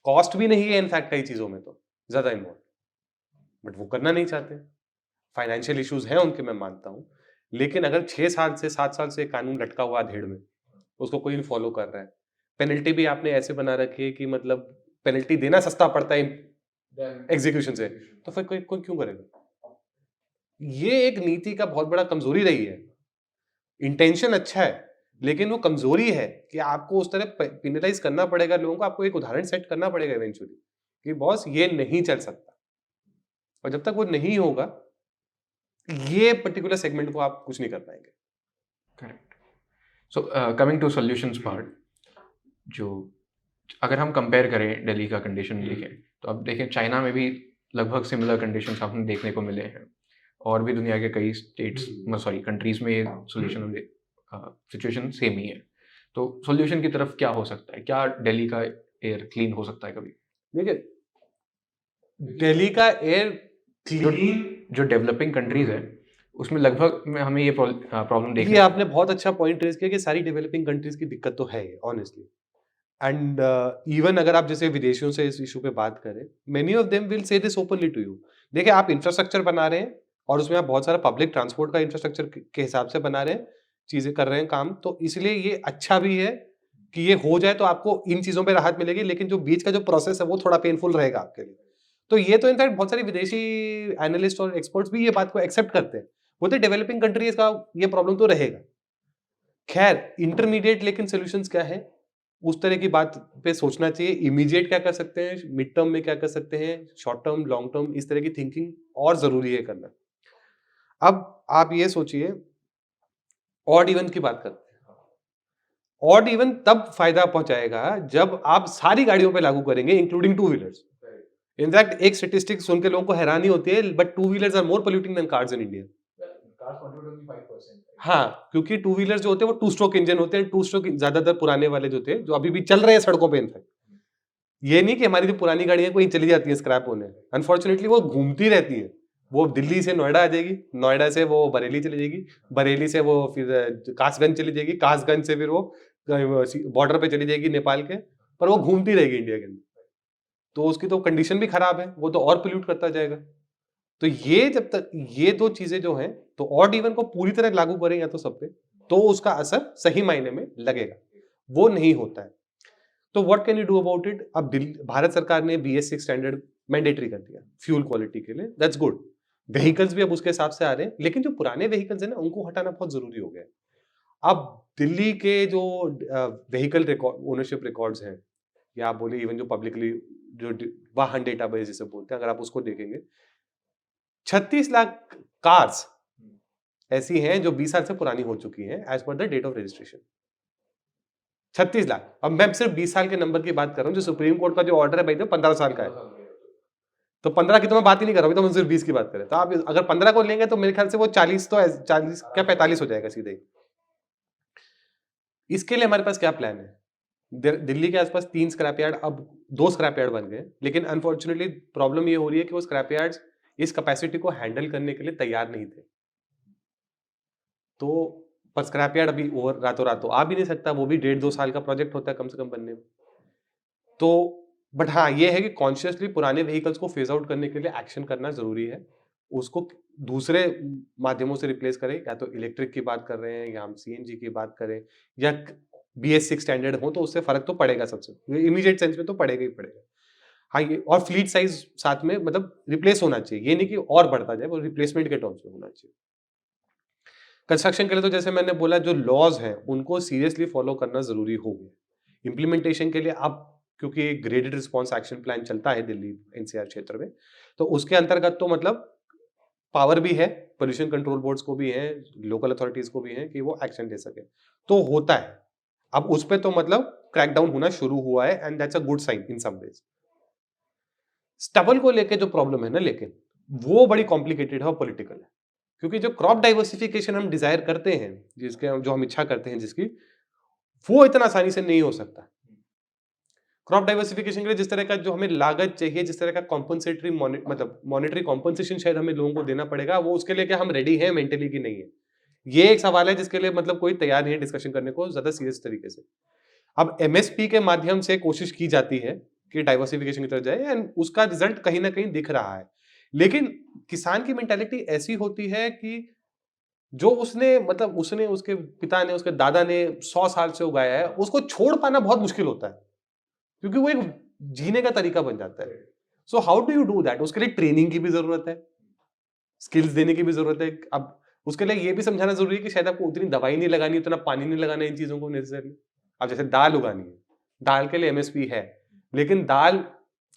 कॉस्ट भी नहीं है इनफैक्ट कई चीजों में तो ज्यादा इन्वॉल्व, बट वो करना नहीं चाहते। फाइनेंशियल इश्यूज हैं उनके, मैं मानता हूं, लेकिन अगर 6 साल से 7 साल से कानून लटका हुआ धेड़ में, उसको कोई नहीं फॉलो कर रहा है, पेनल्टी भी आपने ऐसे बना रखी है कि मतलब पेनल्टी देना सस्ता पड़ता है एग्जीक्यूशन से, तो फिर कोई क्यों करेगा? ये एक नीति का बहुत बड़ा कमजोरी रही है। इंटेंशन अच्छा है लेकिन वो कमजोरी है कि आपको उस तरह पेनलाइज करना पड़ेगा लोगों को, आपको एक उदाहरण सेट करना पड़ेगा इवेंचुअली कि बॉस ये नहीं चल सकता, और जब तक वो नहीं होगा ये पर्टिकुलर सेगमेंट को आप कुछ नहीं कर पाएंगे। Correct. So coming to solutions part, जो अगर हम कंपेयर करें दिल्ली का कंडीशन देखें तो अब देखें चाइना में भी लगभग सिमिलर कंडीशंस आपको देखने को मिले हैं, और भी दुनिया के कई स्टेट्स कंट्रीज में ये सोल्यूशन सिचुएशन सेम ही है। तो सॉल्यूशन की तरफ क्या हो सकता है, क्या दिल्ली का एयर क्लीन हो सकता है कभी? देखिए दिल्ली का एयर क्लीन जो डेवलपिंग कंट्रीज है उसमें लगभग में हमें ये प्रॉब्लम देखने, ये आपने बहुत अच्छा पॉइंट रेज किया कि सारी डेवलपिंग कंट्रीज की दिक्कत तो है ऑनेस्टली, एंड इवन अगर आप जैसे विदेशियों से इस इशू पे बात करें, many of them will say this openly to you. देखिए आप इंफ्रास्ट्रक्चर बना रहे हैं और उसमें आप बहुत सारा पब्लिक ट्रांसपोर्ट का इंफ्रास्ट्रक्चर के हिसाब से बना रहे हैं, चीजें कर रहे हैं काम, तो इसलिए ये अच्छा भी है कि ये हो जाए तो आपको इन चीजों पे राहत मिलेगी, लेकिन जो बीच का जो प्रोसेस है वो थोड़ा पेनफुल रहेगा आपके लिए। तो ये तो इनफैक्ट बहुत सारी विदेशी एनालिस्ट और एक्सपर्ट्स भी ये बात को एक्सेप्ट करते हैं, बोलते डेवलपिंग कंट्रीज का ये प्रॉब्लम तो रहेगा। खैर इंटरमीडिएट लेकिन सोल्यूशंस क्या है, उस तरह की बात पे सोचना चाहिए। इमीडिएट क्या कर सकते हैं, मिड टर्म में क्या कर सकते हैं, शॉर्ट टर्म, लॉन्ग टर्म, इस तरह की थिंकिंग और जरूरी है करना। अब आप ये सोचिए ऑड इवन की बात करते हैं, ऑड इवन तब फायदा पहुंचाएगा जब आप सारी गाड़ियों पे लागू करेंगे इंक्लूडिंग टू व्हीलर्स। इनफैक्ट एक स्टेटिस्टिक्स सुन के लोगों को हैरानी होती है, but two wheelers are more polluting than cars in India. हाँ, क्योंकि टू व्हीलर जो होते हैं वो टू स्ट्रोक इंजन होते हैं, टू स्ट्रोक ज्यादातर पुराने वाले जो थे, जो अभी भी चल रहे हैं सड़कों पे। इनफैक्ट ये नहीं कि हमारी जो पुरानी गाड़ियां कोई चली जाती है स्क्रैप होने, अनफॉर्चुनेटली वो घूमती रहती है, वो दिल्ली से नोएडा आ जाएगी, नोएडा से वो बरेली चली जाएगी, बरेली से वो फिर कासगंज चली जाएगी, कासगंज से फिर वो बॉर्डर पे चली जाएगी नेपाल के, पर वो घूमती रहेगी इंडिया के अंदर, तो उसकी तो कंडीशन भी खराब है, वो तो और पोल्यूट करता जाएगा। तो ये जब तक ये दो चीजें जो हैं, तो ऑड इवन को पूरी तरह लागू करें या तो सब पे, तो उसका असर सही मायने में लगेगा, वो नहीं होता है। तो what can you do about it? अब भारत सरकार ने BS6 स्टैंडर्ड मैंडेटरी कर दिया फ्यूल क्वालिटी के लिए, दैट्स गुड। व्हीकल्स भी अब उसके हिसाब से आ रहे हैं, लेकिन जो पुराने व्हीकल्स है ना उनको हटाना बहुत जरूरी हो गया है। अब दिल्ली के जो व्हीकल ओनरशिप रिकॉर्ड्स हैं, या आप बोले इवन जो पब्लिकली जो वाहन डेटाबेस जिसे बोलते हैं, अगर आप उसको देखेंगे 36 लाख कार्स ऐसी हैं जो 20 साल से पुरानी हो चुकी हैं as per the date of registration. 36 lakh. अब मैं सिर्फ 20 साल के नंबर की बात कर रहा हूँ, जो सुप्रीम कोर्ट का जो ऑर्डर है भाई, तो 15 साल का है। तो 15 की तो मैं बात ही नहीं कर रहा हूँ, तो हम सिर्फ 20 की बात करें। तो आप अगर 15 को लेंगे तो मेरे ख्याल से वो 40 तो 40 क्या 45 हो जाएगा सीधे ही। इसके लिए हमारे पास क्या प्लान है? दिल्ली के आसपास 3 स्क्रैप यार्ड, अब 2 स्क्रैप यार्ड बन गए, लेकिन अनफॉर्चुनेटली प्रॉब्लम ये हो रही है कि वो स्क्रैप यार्ड्स इस कैपेसिटी को हैंडल करने के लिए तैयार नहीं थे। तो पर स्क्रैप यार्ड अभी ओवर रातों रात तो आ भी नहीं सकता, वो भी 1.5-2 साल का प्रोजेक्ट होता है कम से कम बनने में। तो बट हाँ, ये है कि कॉन्शियसली पुराने व्हीकल्स को फेज आउट करने के लिए एक्शन करना जरूरी है। उसको दूसरे माध्यमों से रिप्लेस करें, या तो इलेक्ट्रिक की बात कर रहे हैं, या हम सीएनजी की बात करें, या BS6 स्टैंडर्ड हो, तो उससे फर्क तो पड़ेगा, सबसे इमीडिएट सेंस में तो पड़ेगा ही पड़ेगा। हाँ, ये और फ्लीट साइज साथ में मतलब रिप्लेस होना चाहिए, ये नहीं कि और बढ़ता जाए, वो रिप्लेसमेंट के टर्म्स में होना चाहिए। कंस्ट्रक्शन के लिए तो जैसे मैंने बोला, जो लॉज हैं उनको सीरियसली फॉलो करना जरूरी हो गया। इम्प्लीमेंटेशन के लिए अब क्योंकि एक ग्रेडेड रिस्पॉन्स एक्शन प्लान चलता है दिल्ली एनसीआर क्षेत्र में, तो उसके अंतर्गत तो मतलब पावर भी है, पोल्यूशन कंट्रोल बोर्ड्स को भी है, लोकल अथॉरिटीज को भी है कि वो एक्शन ले सके, तो होता है। अब उस पे तो मतलब क्रैकडाउन होना शुरू हुआ है, and that's a good sign in some ways. Stubble को लेके जो प्रॉब्लम है ना, लेकिन वो बड़ी कॉम्प्लिकेटेड है और पॉलिटिकल है, क्योंकि जो क्रॉप डाइवर्सिफिकेशन हम डिजायर करते हैं, जो हम इच्छा करते हैं जिसकी, वो इतना आसानी से नहीं हो सकता। क्रॉप डाइवर्सिफिकेशन के लिए जिस तरह का जो हमें लागत चाहिए, जिस तरह का कॉम्पनसेटरी मतलब मॉनेटरी कॉम्पनसेशन शायद हमें लोगों को देना पड़ेगा, वो उसके लिए क्या हम रेडी हैं मेंटली कि नहीं है, ये एक सवाल है जिसके लिए मतलब कोई तैयार नहीं है डिस्कशन करने को ज्यादा सीरियस तरीके से। अब MSP के माध्यम से कोशिश की जाती है कि डाइवर्सिफिकेशन की तरफ जाए, एंड उसका रिजल्ट कहीं ना कहीं दिख रहा है, लेकिन किसान की मेंटालिटी ऐसी होती है कि जो उसने मतलब उसने उसके पिता ने उसके दादा ने 100 साल से उगाया है, उसको छोड़ पाना बहुत मुश्किल होता है, क्योंकि वो एक जीने का तरीका बन जाता है। So how do you do that? उसके लिए ट्रेनिंग की भी जरूरत है, स्किल्स देने की भी जरूरत है। अब उसके लिए ये भी समझाना जरूरी है कि शायद आपको उतनी दवाई नहीं लगानी, उतना पानी नहीं लगाना इन चीजों को नेसेसरली। अब जैसे दाल उगानी है, दाल के लिए MSP है, लेकिन दाल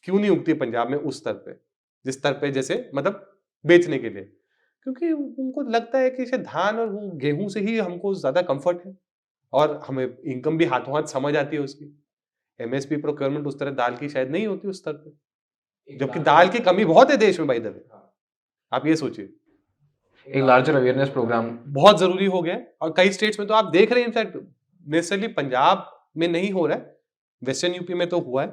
क्यों नहीं उगती पंजाब में उस स्तर पे, जिस स्तर पे जैसे मतलब बेचने के लिए? क्योंकि उनको लगता है कि शायद धान और वो गेहूं से ही हमको ज्यादा कंफर्ट है, और हमें इनकम भी हाथों हाथ समझ आती है उसकी। MSP प्रोक्योरमेंट उस तरह दाल की शायद नहीं होती उस स्तर पे, जबकि दाल की कमी बहुत है देश में, बाय द वे। आप ये सोचिए, एक लार्जर अवेयरनेस प्रोग्राम बहुत जरूरी हो गया है। और कई स्टेट्स में तो आप देख रहे हैं, इनफैक्ट नेसेसरली पंजाब में नहीं हो रहा है, वेस्टर्न यूपी में तो हुआ है।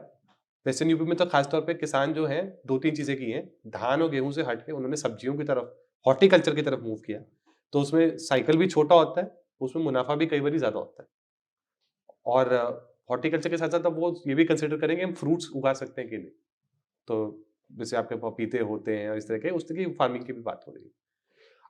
वेस्टर्न यूपी में तो खासतौर पे किसान जो है 2-3 चीजें की हैं, धान और गेहूं से हट के उन्होंने सब्जियों की तरफ, हॉर्टिकल्चर की तरफ मूव किया। तो उसमें साइकिल भी छोटा होता है, उसमें मुनाफा भी कई बार ज्यादा होता है। और हॉर्टिकल्चर के साथ साथ अब वो ये भी कंसिडर करेंगे हम फ्रूट्स उगा सकते हैं कि नहीं। तो जैसे आपके पपीते होते हैं और इस तरह के, उस तरह की फार्मिंग की भी बात हो रही है।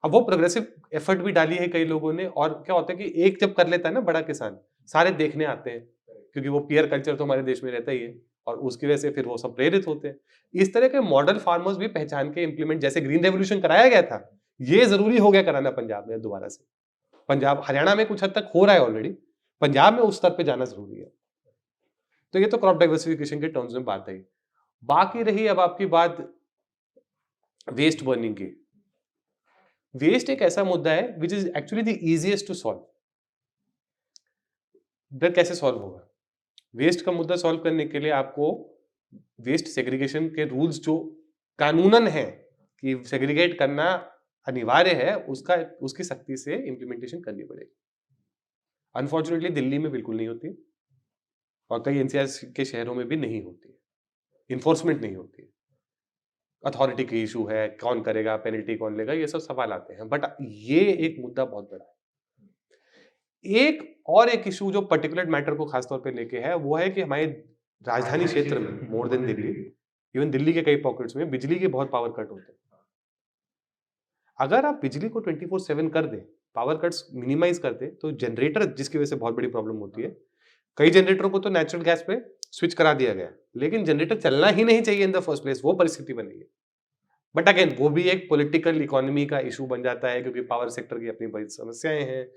अब वो प्रोग्रेसिव एफर्ट भी डाली है कई लोगों ने, और क्या होता है कि एक जब कर लेता है ना बड़ा किसान, सारे देखने आते हैं, क्योंकि वो पीयर कल्चर तो हमारे देश में रहता ही है, और उसकी वजह से फिर वो सब प्रेरित होते हैं। इस तरह के मॉडल फार्मर्स भी पहचान के इम्प्लीमेंट, जैसे ग्रीन रेवोल्यूशन कराया गया था, ये जरूरी हो गया कराना पंजाब में दोबारा से। पंजाब, हरियाणा में कुछ हद तक हो रहा है ऑलरेडी, पंजाब में उस स्तर पे जाना जरूरी है। तो ये तो क्रॉप डाइवर्सिफिकेशन के टर्म्स में बात आई। बाकी रही अब आपकी बात वेस्ट बर्निंग की। वेस्ट एक ऐसा मुद्दा है which is actually the easiest to solve. फिर कैसे सॉल्व होगा? वेस्ट का मुद्दा सॉल्व करने के लिए आपको वेस्ट सेग्रीगेशन के रूल्स जो कानूनन है कि सेग्रीगेट करना अनिवार्य है, उसकी सख्ती से इंप्लीमेंटेशन करनी पड़ेगी। अनफॉर्चुनेटली दिल्ली में बिल्कुल नहीं होती, और कई एनसीआर के शहरों में भी नहीं होती, इन्फोर्समेंट नहीं होती। अथॉरिटी की इशू है, कौन करेगा, पेनल्टी कौन लेगा, ये सब सवाल आते हैं। बट ये एक मुद्दा बहुत बड़ा है। एक इशू जो पर्टिकुलर मैटर को खासतौर पे लेके है, वो है कि हमारे राजधानी क्षेत्र में, more than Delhi, even Delhi के कई पॉकेट्स में बिजली के बहुत पावर कट होते हैं। अगर आप बिजली को 24/7 कर दें, पावर कट्स मिनिमाइज कर दें, तो जनरेटर, जिसकी वजह से बहुत बड़ी प्रॉब्लम होती है, कई जनरेटरों को तो नेचुरल गैस पे स्विच करा दिया गया, लेकिन जनरेटर चलना ही नहीं चाहिए इन द फर्स्ट प्लेस, वो परिस्थिति बनेगी। बट अगेन वो भी एक पॉलिटिकल इकोनॉमी का इशू बन जाता है, क्योंकि पावर सेक्टर की अपनी बड़ी समस्याएं हैं,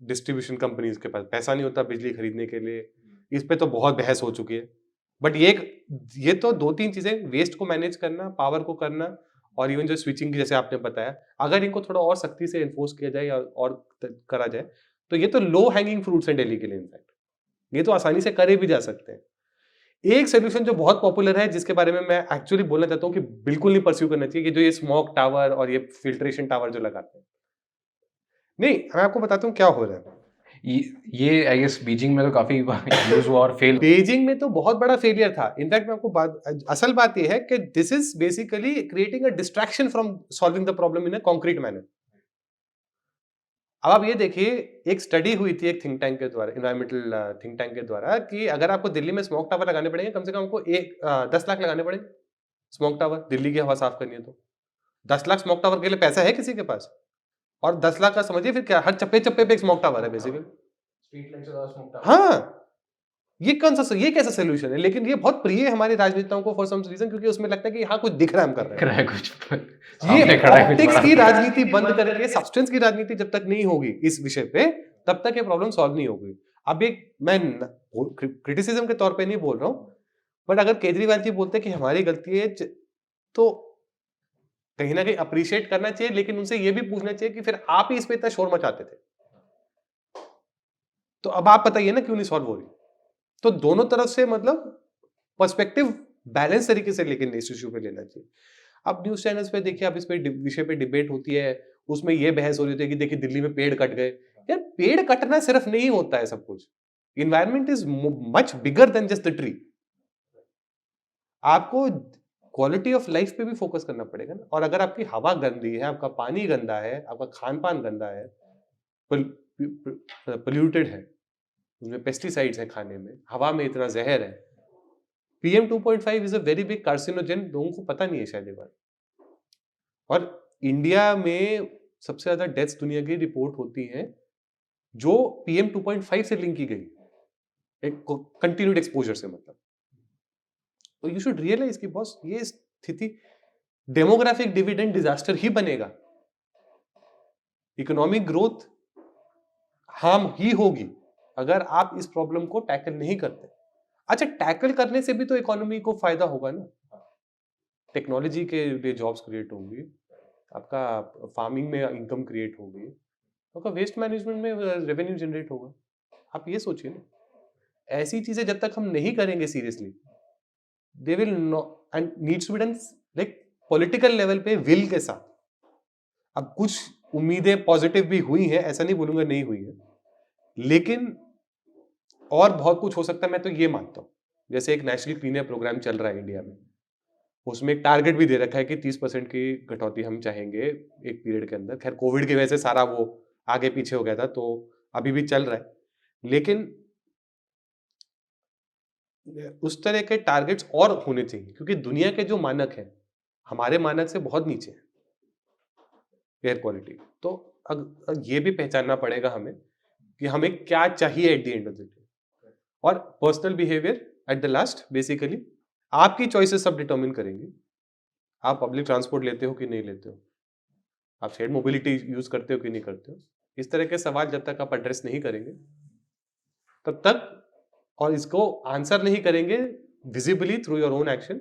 डिस्ट्रीब्यूशन कंपनीज के पास पैसा नहीं होता बिजली खरीदने के लिए। इस पे तो बहुत बहस हो चुकी है। बट ये तो 2-3 चीजें, वेस्ट को मैनेज करना, पावर को करना, और इवन जो स्विचिंग की जैसे आपने बताया, अगर इनको थोड़ा और सख्ती से इन्फोर्स किया जाए या और करा जाए, तो ये तो लो हैंगिंग फ्रूट्स हैं दिल्ली के लिए। इनफैक्ट ये तो आसानी से करे भी जा सकते हैं। एक सोल्यूशन जो बहुत पॉपुलर है, जिसके बारे में मैं एक्चुअली बोलना चाहता हूँ कि बिल्कुल नहीं परस्यू करना चाहिए, कि जो ये स्मोक टावर और ये फिल्ट्रेशन टावर जो लगाते हैं, नहीं, मैं आपको बताता हूँ क्या हो रहा है। ये आई गेस बीजिंग में तो काफी यूज हुआ और फेल। बीजिंग में तो बहुत बड़ा फेलियर था। इनफैक्ट मैं आपको असल बात यह है कि this is basically creating a distraction from solving the problem in a concrete manner. अब आप ये देखिए, एक स्टडी हुई थी एक थिंक टैंक के द्वारा, एनवायरमेंटल थिंक टैंक के द्वारा, कि अगर आपको दिल्ली में स्मोक टावर लगाने पड़ेंगे, कम से कम आपको 10 लाख लगाने पड़ेंगे स्मोक टावर, दिल्ली की हवा साफ करनी है तो। 10 लाख स्मोक टावर के लिए पैसा है किसी के पास? और 10 लाख का समझिए फिर क्या, हर चप्पे चप्पे पे एक स्मोक टावर है बेसिकली। स्ट्रीट लाइट से ज्यादा स्मोक टावर। हाँ, ये कैसा सोल्यूशन है? लेकिन ये बहुत प्रिय है हमारे राजनेताओं को फॉर सम रीजन, क्योंकि उसमें लगता है कि हाँ कुछ दिख रहा है, हम कर रहे हैं कुछ ये सामने खड़ा है कुछ ऑप्टिक्स बड़ा। की राजनीति बंद करके सब्सटेंस की राजनीति जब तक नहीं होगी इस विषय पे, तब तक ये प्रॉब्लम सॉल्व नहीं होगी। अब एक मैं क्रिटिसिज्म के तौर पे नहीं बोल रहा हूं, बट अगर केजरीवाल जी बोलते कि हमारी गलती है, तो कहीं ना कहीं अप्रिशिएट करना चाहिए, लेकिन उनसे ये भी पूछना चाहिए कि फिर आप ही इस पे इतना शोर मचाते थे, तो अब आप बताइए ना क्यों नहीं सॉल्व हो रही। तो दोनों तरफ से मतलब पर्सपेक्टिव बैलेंस तरीके से लेकिन इस इश्यू पे लेना चाहिए। अब न्यूज चैनल्स पे देखिए, आप इस पे विषय पे डिबेट होती है, उसमें ये बहस हो रही है कि देखिए दिल्ली में पेड़ कट गए। यार पेड़ कटना सिर्फ नहीं होता है सब कुछ, environment is much bigger than just the tree. आपको क्वालिटी ऑफ लाइफ पे भी फोकस करना पड़ेगा ना। और अगर आपकी हवा गंदी है, आपका पानी गंदा है, आपका खान पान गंदा है, पोल्यूटेड है, उसमें पेस्टिसाइड्स है खाने में, हवा में इतना जहर है, PM 2.5 is a very big carcinogen, लोगों को पता नहीं है शायद ये बात। और इंडिया में सबसे ज्यादा डेथ्स दुनिया की रिपोर्ट होती हैं जो PM 2.5 से लिंक की गई, एक कंटिन्यूड एक्सपोजर से, मतलब। तो यू शुड रियलाइज कि बॉस ये स्थिति डेमोग्राफिक डिविडेंड डिजास्टर ही बनेगा, इकोनॉमिक ग्रोथ हार्म ही होगी अगर आप इस प्रॉब्लम को टैकल नहीं करते। अच्छा, टैकल करने से भी तो इकोनॉमी को फायदा होगा ना, टेक्नोलॉजी के लिए जॉब्स क्रिएट होंगी, आपका फार्मिंग में इनकम क्रिएट होगी, आपका वेस्ट मैनेजमेंट में रेवेन्यू जनरेट होगा। आप ये सोचिए ना, ऐसी चीजें जब तक हम नहीं करेंगे seriously, they will not and needs to be done like political level पे विल के साथ। अब कुछ उम्मीदें पॉजिटिव भी हुई हैं, ऐसा नहीं बोलूंगा नहीं हुई है, लेकिन और बहुत कुछ हो सकता है, मैं तो ये मानता हूं। जैसे एक नेशनल क्लीन एयर प्रोग्राम चल रहा है इंडिया में, उसमें एक टारगेट भी दे रखा है कि 30% की कटौती हम चाहेंगे एक पीरियड के अंदर। खैर कोविड की वजह से सारा वो आगे पीछे हो गया था, तो अभी भी चल रहा है, लेकिन उस तरह के टारगेट्स और होने चाहिए, क्योंकि दुनिया के जो मानक हैं हमारे मानक से बहुत नीचे है एयर क्वालिटी। तो ये भी पहचानना पड़ेगा हमें कि हमें क्या चाहिए at the end of the day. और personal behaviour at the last, basically आपकी चॉइसेस सब डिटरमिन करेंगी। आप पब्लिक ट्रांसपोर्ट लेते हो कि नहीं लेते हो, आप शेयर्ड मोबिलिटी यूज करते हो कि नहीं करते हो, इस तरह के सवाल जब तक आप एड्रेस नहीं करेंगे तब तक, और इसको आंसर नहीं करेंगे visibly through your own action,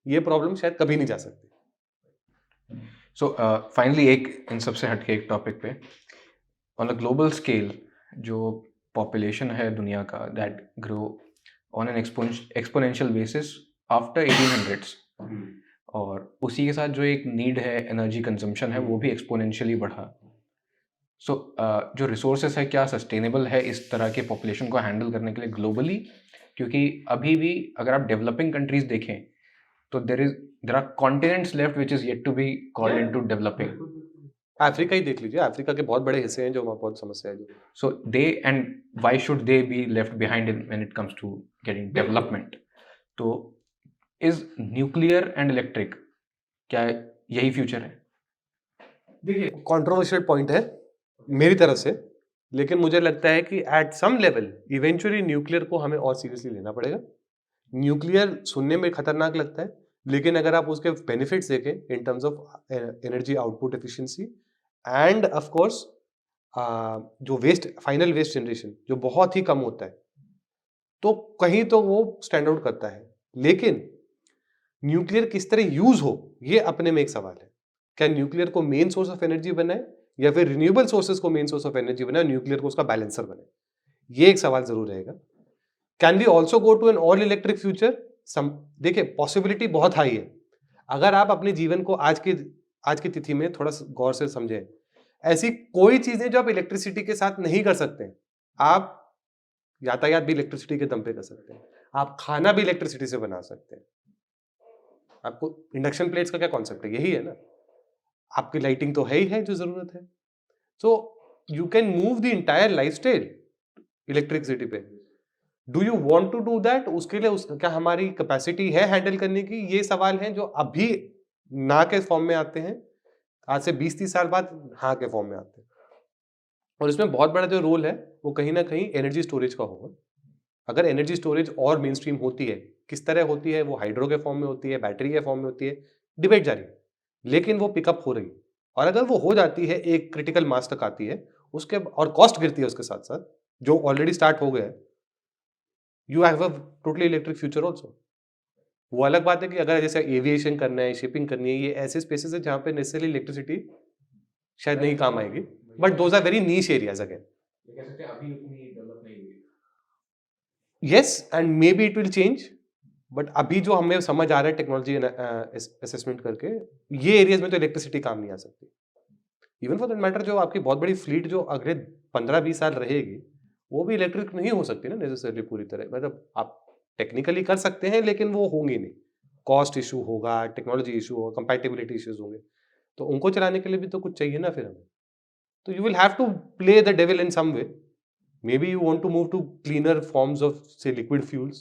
ये प्रॉब्लम शायद कभी नहीं जा सकती। सो फाइनली एक इन सबसे हटके एक टॉपिक पे, ऑन अ ग्लोबल स्केल जो पॉपुलेशन है दुनिया का, that grow on an exponential basis after 1800s, और उसी के साथ जो एक नीड है, एनर्जी कंजम्पशन है, वो भी एक्सपोनेंशियली बढ़ा। सो जो रिसोर्सेस है, क्या सस्टेनेबल है इस तरह के पॉपुलेशन को हैंडल करने के लिए ग्लोबली? क्योंकि अभी भी अगर आप डेवलपिंग कंट्रीज देखें तो there are continents left which is yet to be called into developing. Africa ही देख लीजिए, अफ्रीका के बहुत बड़े हिस्से हैं जो वहाँ बहुत समस्या है। So they and why should they be left behind in when it comes to getting development? तो इज न्यूक्लियर एंड इलेक्ट्रिक, क्या यही फ्यूचर है? देखिए, कंट्रोवर्शियल पॉइंट है मेरी तरफ से, लेकिन मुझे लगता है कि at some level eventually nuclear को हमें और सीरियसली लेना पड़ेगा। न्यूक्लियर सुनने में खतरनाक लगता है, लेकिन अगर आप उसके बेनिफिट्स देखें इन terms of energy output efficiency end of course जो वेस्ट, फाइनल वेस्ट जनरेशन जो बहुत ही कम होता है, तो कहीं तो वो स्टैंड आउट करता है। लेकिन न्यूक्लियर किस तरह यूज हो, ये अपने में एक सवाल है। क्या न्यूक्लियर को मेन सोर्स ऑफ एनर्जी बनाए या फिर रिन्यूएबल सोर्सेज को मेन सोर्स ऑफ एनर्जी बनाए, न्यूक्लियर को उसका बैलेंसर बनाए, ये एक सवाल जरूर रहेगा। Can we also go to an all electric future? देखिए, पॉसिबिलिटी बहुत हाई है। अगर आप अपने जीवन को आज की तिथि में थोड़ा गौर से समझें, ऐसी कोई चीजें जो आप इलेक्ट्रिसिटी के साथ नहीं कर सकते। आप यातायात भी इलेक्ट्रिसिटी के दम पे कर सकते हैं, आप खाना भी इलेक्ट्रिसिटी से बना सकते हैं। आपको इंडक्शन प्लेट्स का क्या कॉन्सेप्ट है? यही है ना। आपकी लाइटिंग तो है ही है जो जरूरत है। So you can move the entire lifestyle electricity पे। Do you want to do that? उसके लिए क्या हमारी कैपेसिटी है हैंडल करने की? ये सवाल है जो अभी ना के फॉर्म में आते हैं, आज से 20-30 साल बाद हाँ के फॉर्म में आते हैं। और इसमें बहुत बड़ा जो रोल है वो कहीं ना कहीं एनर्जी स्टोरेज का होगा। अगर एनर्जी स्टोरेज और मेन स्ट्रीम होती है, किस तरह होती है, वो हाइड्रो के फॉर्म में होती है, बैटरी के फॉर्म में होती है, डिबेट जारी है, लेकिन वो पिकअप हो रही है। और अगर वो हो जाती है, एक क्रिटिकल मास तक आती है, उसके और कॉस्ट गिरती है उसके साथ साथ, जो ऑलरेडी स्टार्ट हो गया है, you have a totally electric future also. वो अलग बात है कि अगर जैसे एविएशन करना है, शिपिंग करनी है, ये ऐसे स्पेसेस है जहां पे नेसेसरी इलेक्ट्रिसिटी शायद नहीं काम आएगी, but those are very niche areas again. Yes, and maybe it will change, but अभी जो हमें समझ आ रहा है टेक्नोलॉजी असेसमेंट करके, ये एरियाज में तो इलेक्ट्रिसिटी काम नहीं आ सकती। इवन फॉर दैट मैटर, जो आपकी बहुत बड़ी फ्लीट जो अगले 15-20 साल रहेगी, वो भी इलेक्ट्रिक नहीं हो सकती ना नेसेसरली पूरी तरह। मतलब आप टेक्निकली कर सकते हैं, लेकिन वो होंगी नहीं। कॉस्ट इशू होगा, टेक्नोलॉजी इशू होगा, कंपैटिबिलिटी इश्यूज होंगे, तो उनको चलाने के लिए भी तो कुछ चाहिए ना फिर हमें। तो you will have to play the devil in some way. Maybe you want to move to cleaner forms of, say, liquid fuels.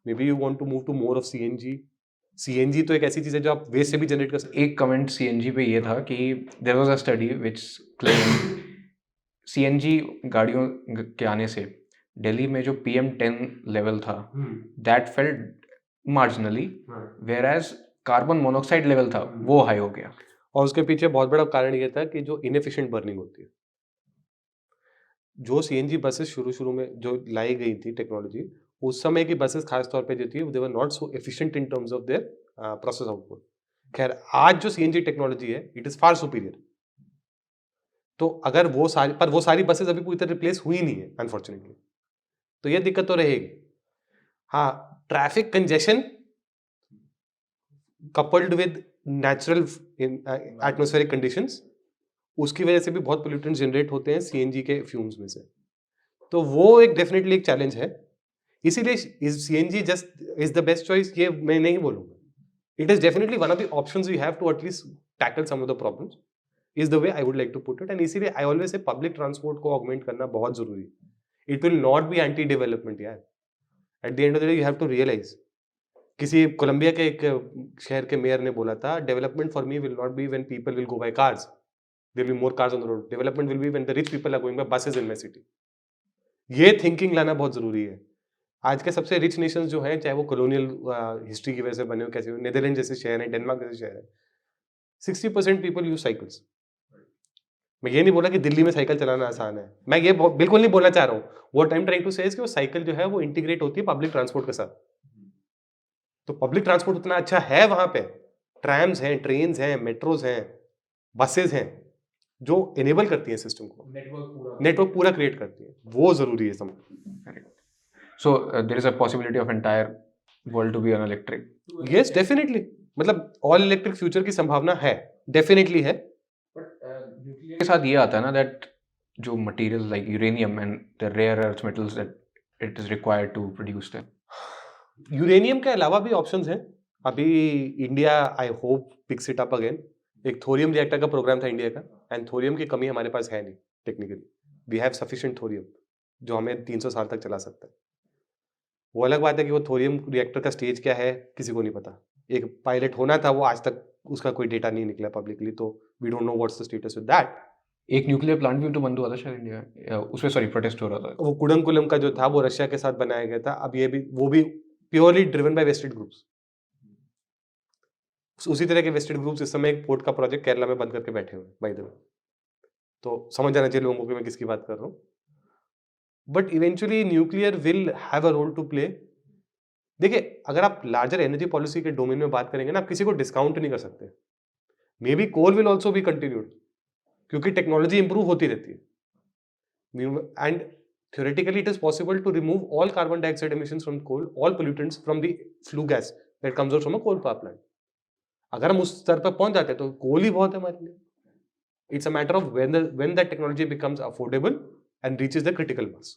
Maybe you want to move to more of CNG. CNG तो एक ऐसी चीज है जो आप वेस्ट से भी जनरेट कर सकते एक कमेंट सीएनजी पे ये था कि there was a study which claim CNG गाड़ियों के आने से दिल्ली में जो PM10 लेवल था, that felt marginally, whereas carbon monoxide level था वो हाई हो गया। और उसके पीछे बहुत बड़ा कारण ये था कि जो इनएफिशिएंट बर्निंग होती है, जो सीएनजी बसेस शुरू में जो लाई गई थी टेक्नोलॉजी, उस समय की बसेस खास तौर पे जो थी, they were not so efficient in terms of their process output. खैर, आज जो सीएनजी टेक्नोलॉजी है, इट इज फार सुपीरियर। तो अगर वो सारी बसेस अभी पूरी तरह रिप्लेस हुई नहीं है अनफॉर्चुनेटली, तो ये दिक्कत तो रहेगी। हाँ, traffic congestion coupled with natural atmospheric conditions, उसकी वजह से भी बहुत पोल्यूटेंट्स जनरेट होते हैं सीएनजी के फ्यूम्स में से। तो वो एक डेफिनेटली एक चैलेंज है। इसीलिए CNG just is the best choice, ये मैं नहीं बोलूंगा। It is definitely one of the options we have to at least tackle some of the problems, is the way I would like to put it. And इसीलिए I always say public transport को ऑगमेंट करना बहुत जरूरी है। It will not be anti development यार। At the end of the day you have to realise, किसी कोलंबिया के एक शहर के मेयर ने बोला था, development for me will not be when people will go by cars, there will be more cars on the road. Development will be when the rich people are going by buses in my city. ये थिंकिंग लाना बहुत जरूरी है। आज के सबसे रिच नेशंस जो हैं, चाहे वो कॉलोनियल हिस्ट्री की वजह से बने हो, कैसे हो, नेदरलैंड जैसे शहर है, डेनमार्क जैसे शहर है, 60% पीपल यूज साइकिल्स। मैं ये नहीं बोला कि दिल्ली में साइकिल चलाना आसान है, मैं ये बिल्कुल नहीं बोलना चाह रहा हूँ। What I am trying to say is कि वो साइकिल जो है वो इंटीग्रेट होती है पब्लिक ट्रांसपोर्ट के साथ। तो पब्लिक ट्रांसपोर्ट उतना अच्छा है वहां पे, ट्रैम्स हैं, ट्रेन्स हैं, मेट्रोज हैं, बसेज हैं, जो एनेबल करती है सिस्टम को, नेटवर्क पूरा क्रिएट करती है। वो जरूरी है समझ। So there is a possibility of entire world to be on electric. Yes, definitely. मतलब ऑल इलेक्ट्रिक फ्यूचर की संभावना है, डेफिनेटली है। न्यूक्लियर के साथ ये आता है ना दैट जो material like uranium and the rare earth metals that it is required to produce them. Uranium के अलावा भी ऑप्शंस हैं। अभी India I hope picks it up again. एक थोरियम रिएक्टर का प्रोग्राम था इंडिया का, एंड थोरियम की कमी हमारे पास है नहीं technically. We have sufficient thorium जो हमें 300 साल तक चला सकता है। वो अलग बात है कि वो थोरियम रिएक्टर का स्टेज क्या है किसी को नहीं पता। एक पायलट होना था, वो आज तक उसका कोई डेटा नहीं निकला पब्लिकली, तो we don't know what's the status with that. एक न्यूक्लियर प्लांट भी तो बंद हुआ था शायद इंडिया, उसमें सॉरी प्रोटेस्ट हो रहा था। वो कुडंकुलम का जो था वो रशिया के साथ बनाया गया था। अब ये भी, वो भी purely driven by vested groups. उसी तरह के वेस्टेड ग्रुप्स इस समय एक पोर्ट का प्रोजेक्ट केरला में बंद करके बैठे हुए बाय द वे। तो समझ जाना चाहिए लोगों को कि मैं किसकी बात कर रहा हूँ। But eventually nuclear will have a role to play देखिए, अगर आप लार्जर एनर्जी पॉलिसी के डोमेन में बात करेंगे ना, आप किसी को डिस्काउंट नहीं कर सकते। Maybe coal will also be continued, क्योंकि टेक्नोलॉजी इंप्रूव होती रहती है। And theoretically it is possible to remove all carbon dioxide emissions from coal, all pollutants from the flue gas that comes out from a coal power plant. अगर हम उस स्तर पर पहुंच जाते हैं तो कोल ही बहुत है हमारे लिए। It's a matter of when that technology becomes affordable and reaches the critical mass.